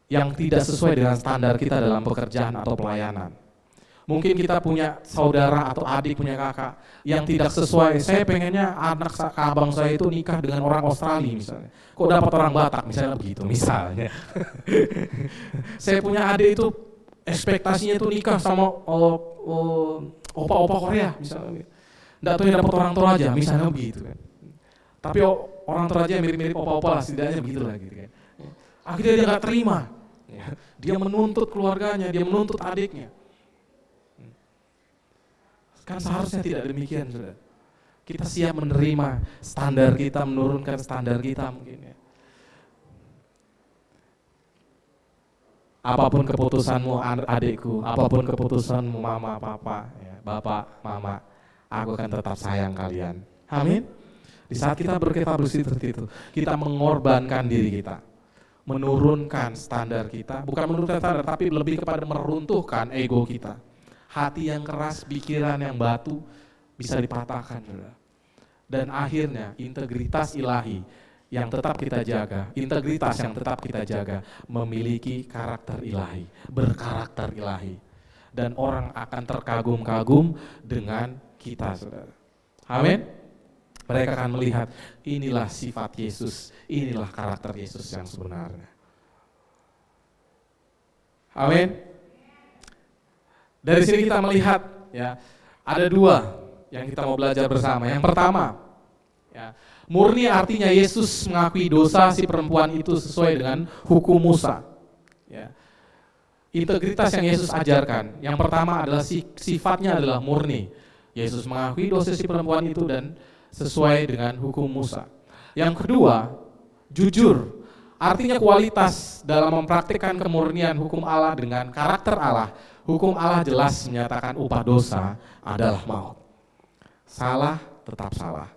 yang tidak sesuai dengan standar kita dalam pekerjaan atau pelayanan. Mungkin kita punya saudara atau adik, punya kakak yang tidak sesuai. Saya pengennya anak abang saya itu nikah dengan orang Australia misalnya. Kok dapat orang Batak misalnya begitu misalnya. Saya punya adik itu ekspektasinya itu nikah sama opa-opa Korea misalnya. Nggak tahu yang dapat orang Toraja misalnya begitu kan. Tapi orang Toraja mirip-mirip opa-opa lah, setidaknya begitu lah gitu kan. Akhirnya dia nggak terima. Dia menuntut keluarganya, dia menuntut adiknya. Kan seharusnya tidak demikian, saudara. Kita siap menerima standar kita, menurunkan standar kita mungkin ya. Apapun keputusanmu adikku, apapun keputusanmu mama, papa, ya, bapak, mama, aku akan tetap sayang kalian. Amin. Di saat kita berkata seperti itu, kita mengorbankan diri kita, menurunkan standar kita, bukan menurunkan standar, tapi lebih kepada meruntuhkan ego kita. Hati yang keras, pikiran yang batu bisa dipatahkan, saudara. Dan akhirnya integritas ilahi yang tetap kita jaga, integritas yang tetap kita jaga, memiliki karakter ilahi, berkarakter ilahi. Dan orang akan terkagum-kagum dengan kita, saudara. Amin. Mereka akan melihat, inilah sifat Yesus, inilah karakter Yesus yang sebenarnya. Amin. Dari sini kita melihat, ya, ada dua yang kita mau belajar bersama. Yang pertama, ya, murni artinya Yesus mengakui dosa si perempuan itu sesuai dengan hukum Musa. Ya. Integritas yang Yesus ajarkan, yang pertama adalah sifatnya adalah murni. Yesus mengakui dosa si perempuan itu dan sesuai dengan hukum Musa. Yang kedua, jujur. Artinya kualitas dalam mempraktikkan kemurnian hukum Allah dengan karakter Allah. Hukum Allah jelas menyatakan upah dosa adalah maut. Salah tetap salah.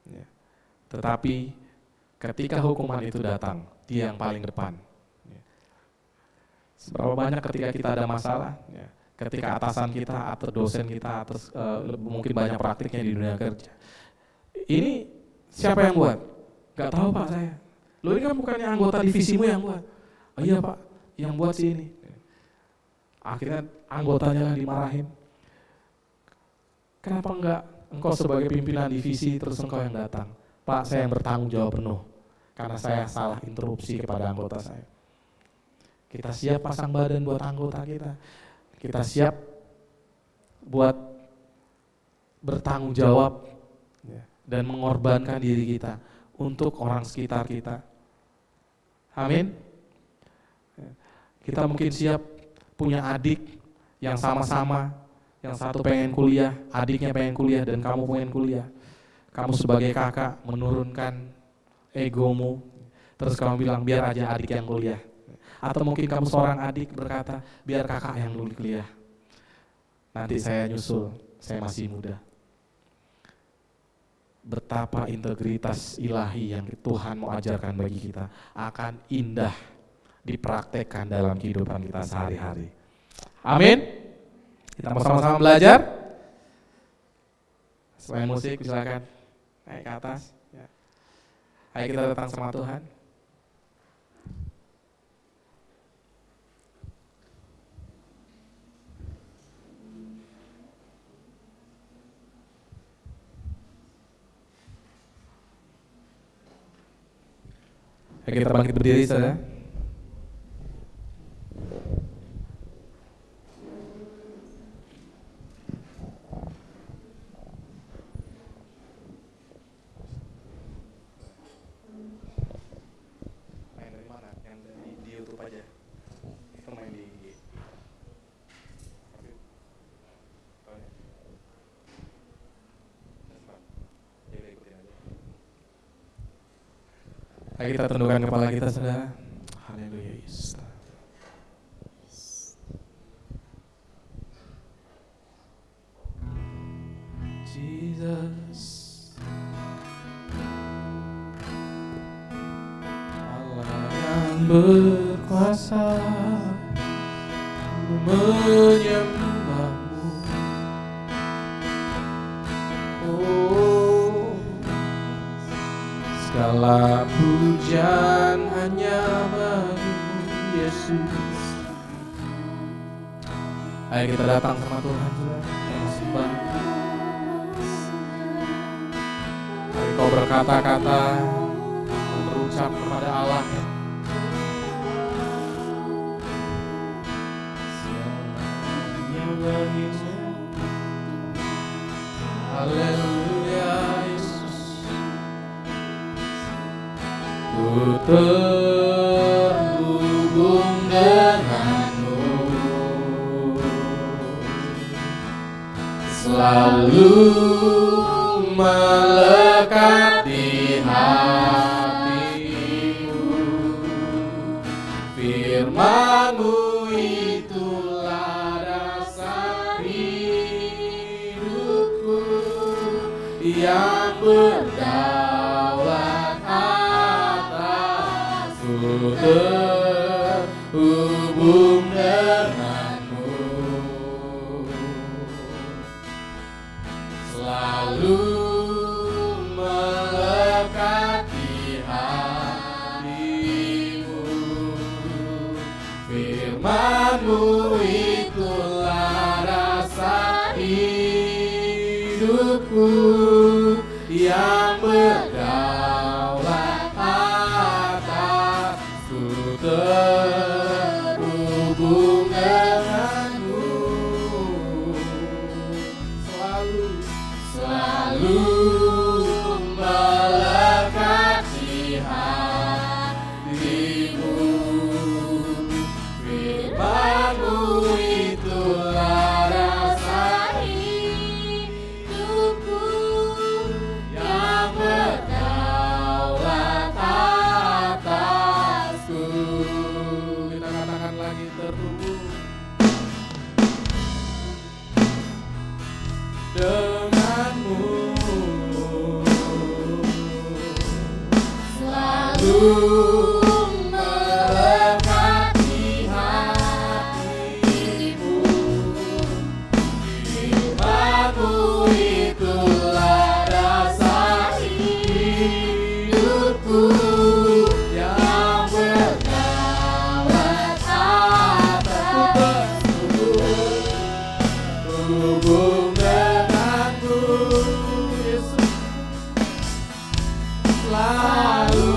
Ya. Tetapi ketika hukuman itu datang, dia yang paling depan. Ya. Seberapa banyak ketika kita ada masalah, ya, ketika atasan kita atau dosen kita atau mungkin banyak praktiknya di dunia kerja. Ini siapa yang buat? Gak tahu Pak saya. Lo ini kan bukannya anggota divisimu yang buat. Oh iya Pak, yang buat sih ini. Akhirnya anggotanya dimarahin. Kenapa enggak engkau sebagai pimpinan divisi terus engkau yang datang? Pak, saya yang bertanggung jawab penuh karena saya salah interupsi kepada anggota saya. Kita siap pasang badan buat anggota kita. Kita siap buat bertanggung jawab dan mengorbankan diri kita untuk orang sekitar kita. Amin. Kita mungkin siap punya adik yang sama-sama, yang satu pengen kuliah, adiknya pengen kuliah dan kamu pengen kuliah. Kamu sebagai kakak menurunkan egomu, terus kamu bilang biar aja adik yang kuliah. Atau mungkin kamu seorang adik berkata biar kakak yang dulu kuliah. Nanti saya nyusul, saya masih muda. Betapa integritas ilahi yang Tuhan mau ajarkan bagi kita akan indah dipraktekkan dalam kehidupan kita sehari-hari. Amin. Kita mau sama-sama belajar. Selain musik, silakan naik ke atas. Ya. Ayo kita datang sama Tuhan. Ayo kita bangkit berdiri, saudara. Mari kita tundukkan kepala kita, saudara. Haleluya Yesus. Jesus, Allah yang berkuasa, menyembahmu. Oh, segala pujian hanya bagimu Yesus. Ayo kita datang sama Tuhan, saudara. Kita sembah. Mari kau berkata-kata, berucap kepada Allah. Haleluya Yesus. Ku terhubung denganmu, selalu melekat di hatimu. Firman-Mu itulah dasar hidupku, yang berdaulat atasku. Terhubung denganmu, selalu melekat di hatimu. Firman-Mu itulah dasar hidupku, yang berdaulat atasku. Terhubung denganmu, selalu melekat di hatimu. Firman-Mu itulah dasar hidupku, yang berdaulat atasku. Kita katakan lagi, terhubung denganmu, selalu melekat di hatimu. Firman-Mu itulah dasar hidupku, yang berdaulat atasku. Terhubung denganmu Yesus, selalu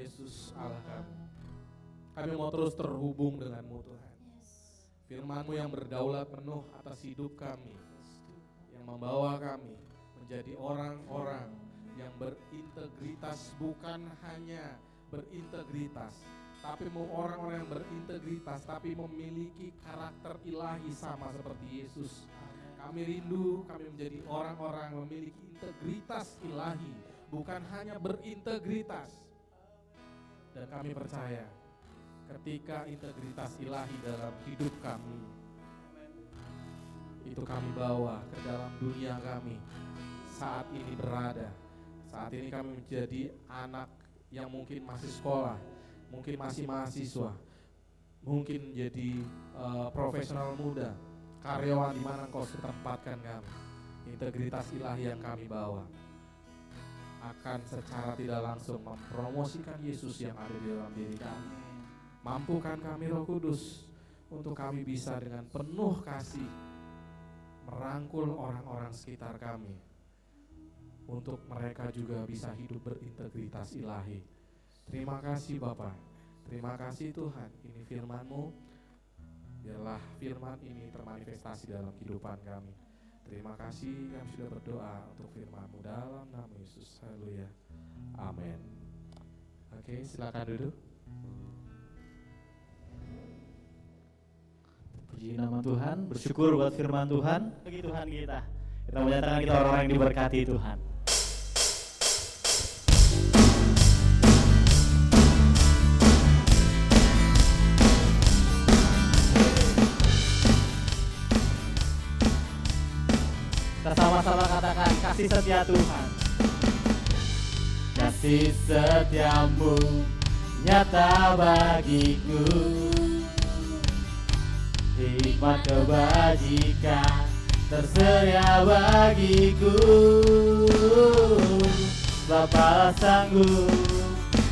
Yesus Allah kami. Kami mau terus terhubung denganmu Tuhan. Firman-Mu yang berdaulat penuh atas hidup kami, yang membawa kami menjadi orang-orang yang berintegritas, bukan hanya berintegritas, tapi orang-orang yang berintegritas, tapi memiliki karakter ilahi sama seperti Yesus. Kami rindu kami menjadi orang-orang yang memiliki integritas ilahi, bukan hanya berintegritas. Dan kami percaya ketika integritas ilahi dalam hidup kami, itu kami bawa ke dalam dunia kami saat ini berada. Saat ini kami menjadi anak yang mungkin masih sekolah, mungkin masih mahasiswa, mungkin menjadi profesional muda, karyawan di mana Engkau tempatkan kami. Integritas ilahi yang kami bawa akan secara tidak langsung mempromosikan Yesus yang ada di dalam diri kami. Mampukan kami Roh Kudus untuk kami bisa dengan penuh kasih merangkul orang-orang sekitar kami, untuk mereka juga bisa hidup berintegritas ilahi. Terima kasih Bapa, terima kasih Tuhan. Ini firman-Mu, biarlah firman ini termanifestasi dalam kehidupan kami. Terima kasih, kami sudah berdoa untuk firman-Mu dalam nama Yesus. Haleluya, amin. Oke, silakan duduk. Puji nama Tuhan, bersyukur buat firman Tuhan. Bagi Tuhan kita menyatakan kita orang-orang yang diberkati Tuhan. Kita sama-sama katakan kasih setia Tuhan. Kasih setiamu nyata bagiku, hikmat kebajikan tersedia bagiku. Bapa sanggup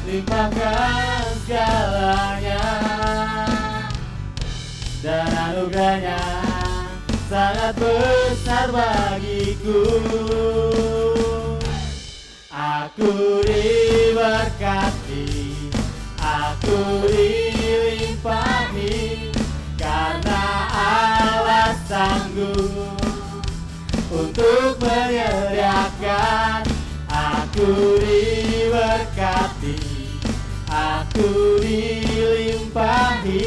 limpahkan segalanya, dan anugerahnya sangat besar bagiku. Aku diberkati, aku dilimpahi, karena Allah sanggup untuk menyediakan. Aku diberkati, aku dilimpahi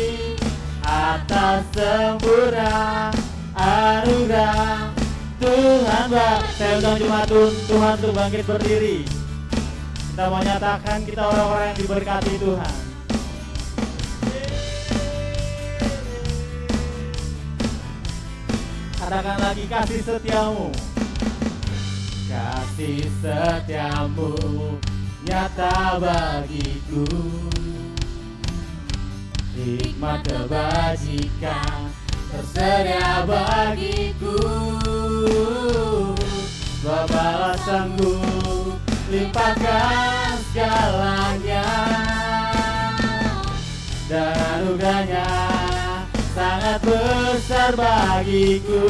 atas sempurna anugerah Tuhan. Saya undang jemaat Tuhan untuk bangkit berdiri. Kita mau nyatakan kita orang-orang yang diberkati Tuhan. Katakan lagi, kasih setiamu, kasih setiamu nyata bagiku, hikmat kebajikan tersedia bagiku. Bapa sanggup limpahkan segalanya, dan anugerahnya sangat besar bagiku.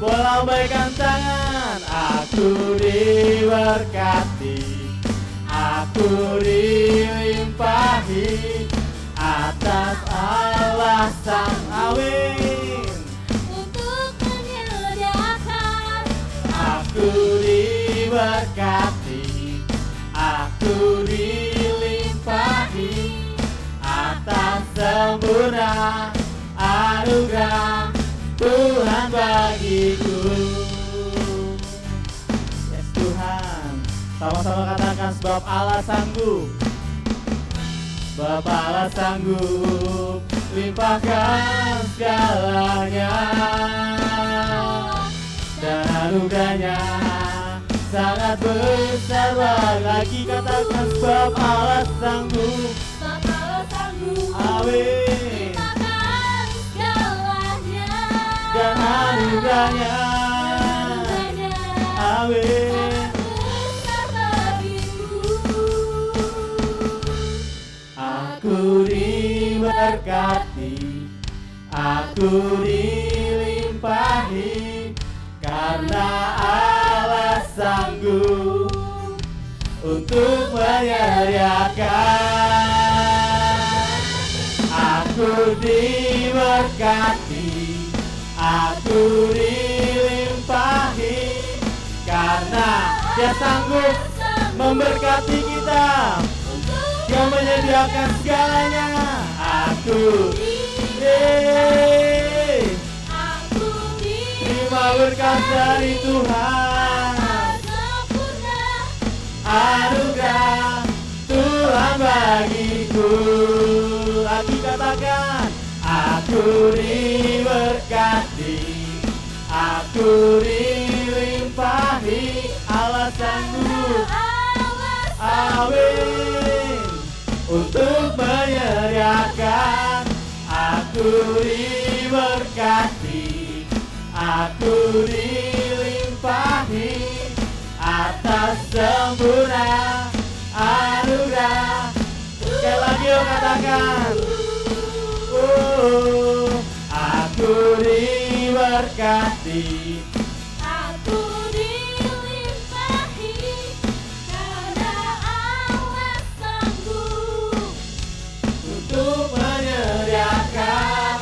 Boleh lambaikan tangan. Aku diberkati, aku dilimpahi atas Allah sang amin untuk menyediakan. Aku diberkati, aku dilimpahi atas sempurna anugerah Tuhan bagiku. Yes Tuhan, sama-sama katakan, sebab Allah sanggup, Bapa Allah sanggup limpahkan segalanya, dan anugerahnya sangat besar. Lagi katakan, sebab Allah sanggup, Sebab Allah sanggup amin, limpahkan segalanya, dan anugerahnya, amin. besar bagiku. Aku diberkati, aku dilimpahi, karena Allah sanggup untuk menyediakan. Aku diberkati, aku dilimpahi, karena Dia sanggup memberkati kita. Dia menyediakan segalanya. Aku terima berkat dari Tuhan. Anugerah Tuhan bagiku. Lagi katakan, aku diberkati, aku dilimpahi, Allah sanggup, amin, untuk menyediakan. Aku diberkati, aku dilimpahi, atas sempurna anugerah. Sekali lagi yuk katakan, aku diberkati, Aku dilimpahi, karena Allah sanggup untuk menyediakan.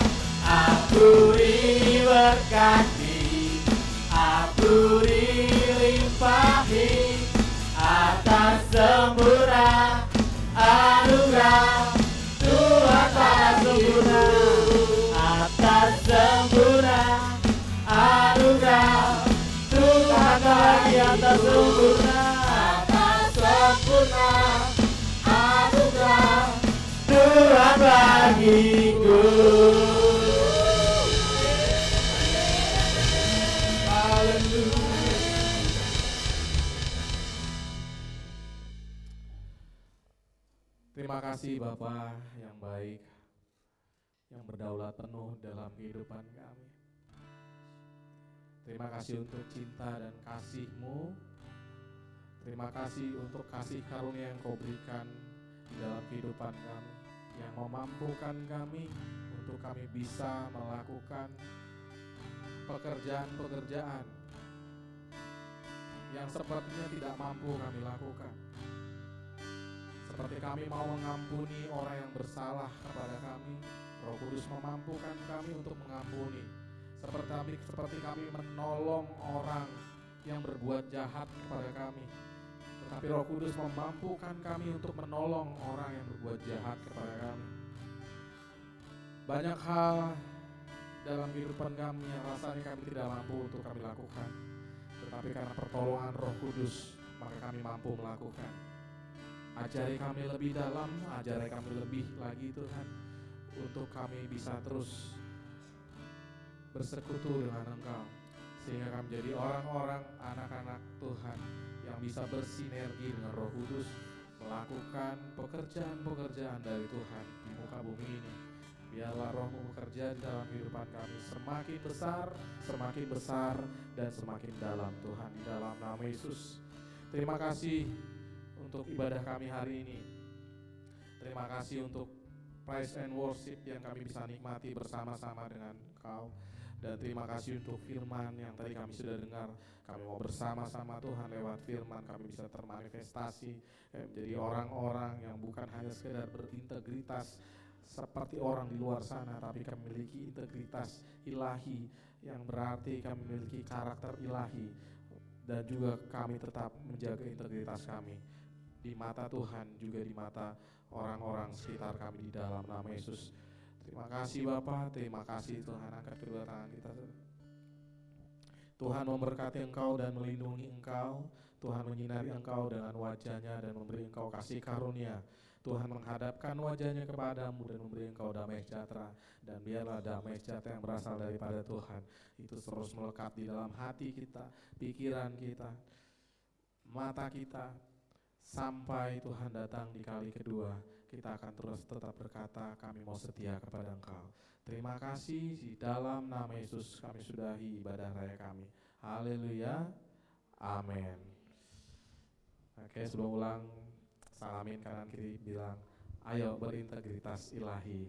Aku diberkati, aku dilimpahi, atas sempurna anugerah Tuhan tak sempurna, atas sempurna anugerah Tuhan lagi, atas sempurna anugerah Tuhan bagiku. Terima kasih Bapa yang baik, yang berdaulat penuh dalam kehidupan kami. Terima kasih untuk cinta dan kasih-Mu. Terima kasih untuk kasih karunia yang Kau berikan di dalam kehidupan kami, yang memampukan kami untuk kami bisa melakukan pekerjaan-pekerjaan yang sepertinya tidak mampu kami lakukan. Seperti kami mau mengampuni orang yang bersalah kepada kami, Roh Kudus memampukan kami untuk mengampuni. Seperti kami menolong orang yang berbuat jahat kepada kami, tetapi Roh Kudus memampukan kami untuk menolong orang yang berbuat jahat kepada kami. Banyak hal dalam kehidupan kami yang rasanya kami tidak mampu untuk kami lakukan, tetapi karena pertolongan Roh Kudus, maka kami mampu melakukan. Ajari kami lebih dalam, ajari kami lebih lagi Tuhan, untuk kami bisa terus bersekutu dengan Engkau, sehingga kami menjadi orang-orang anak-anak Tuhan yang bisa bersinergi dengan Roh Kudus, melakukan pekerjaan-pekerjaan dari Tuhan di muka bumi ini. Biarlah Roh-Mu bekerja di dalam kehidupan kami semakin besar, dan semakin dalam Tuhan, di dalam nama Yesus. Terima kasih untuk ibadah kami hari ini. Terima kasih untuk praise and worship yang kami bisa nikmati bersama-sama dengan Engkau. Dan terima kasih untuk firman yang tadi kami sudah dengar. Kami mau bersama-sama Tuhan lewat firman kami bisa termanifestasi menjadi orang-orang yang bukan hanya sekedar berintegritas seperti orang di luar sana, tapi kami memiliki integritas ilahi, yang berarti kami memiliki karakter ilahi, dan juga kami tetap menjaga integritas kami di mata Tuhan, juga di mata orang-orang sekitar kami, di dalam nama Yesus. Terima kasih Bapa, terima kasih Tuhan. Angkat kedua tangan kita. Tuhan memberkati Engkau dan melindungi Engkau. Tuhan menyinari Engkau dengan wajah-Nya dan memberi Engkau kasih karunia. Tuhan menghadapkan wajah-Nya kepadamu dan memberi Engkau damai sejahtera. Dan biarlah damai sejahtera yang berasal daripada Tuhan itu terus melekat di dalam hati kita, pikiran kita, mata kita, sampai Tuhan datang di kali kedua. Kita akan terus tetap berkata, kami mau setia kepada Engkau. Terima kasih, di dalam nama Yesus kami sudahi ibadah raya kami. Haleluya, amin. Oke, sebelum ulang, salamin kanan kiri, bilang, ayo berintegritas ilahi.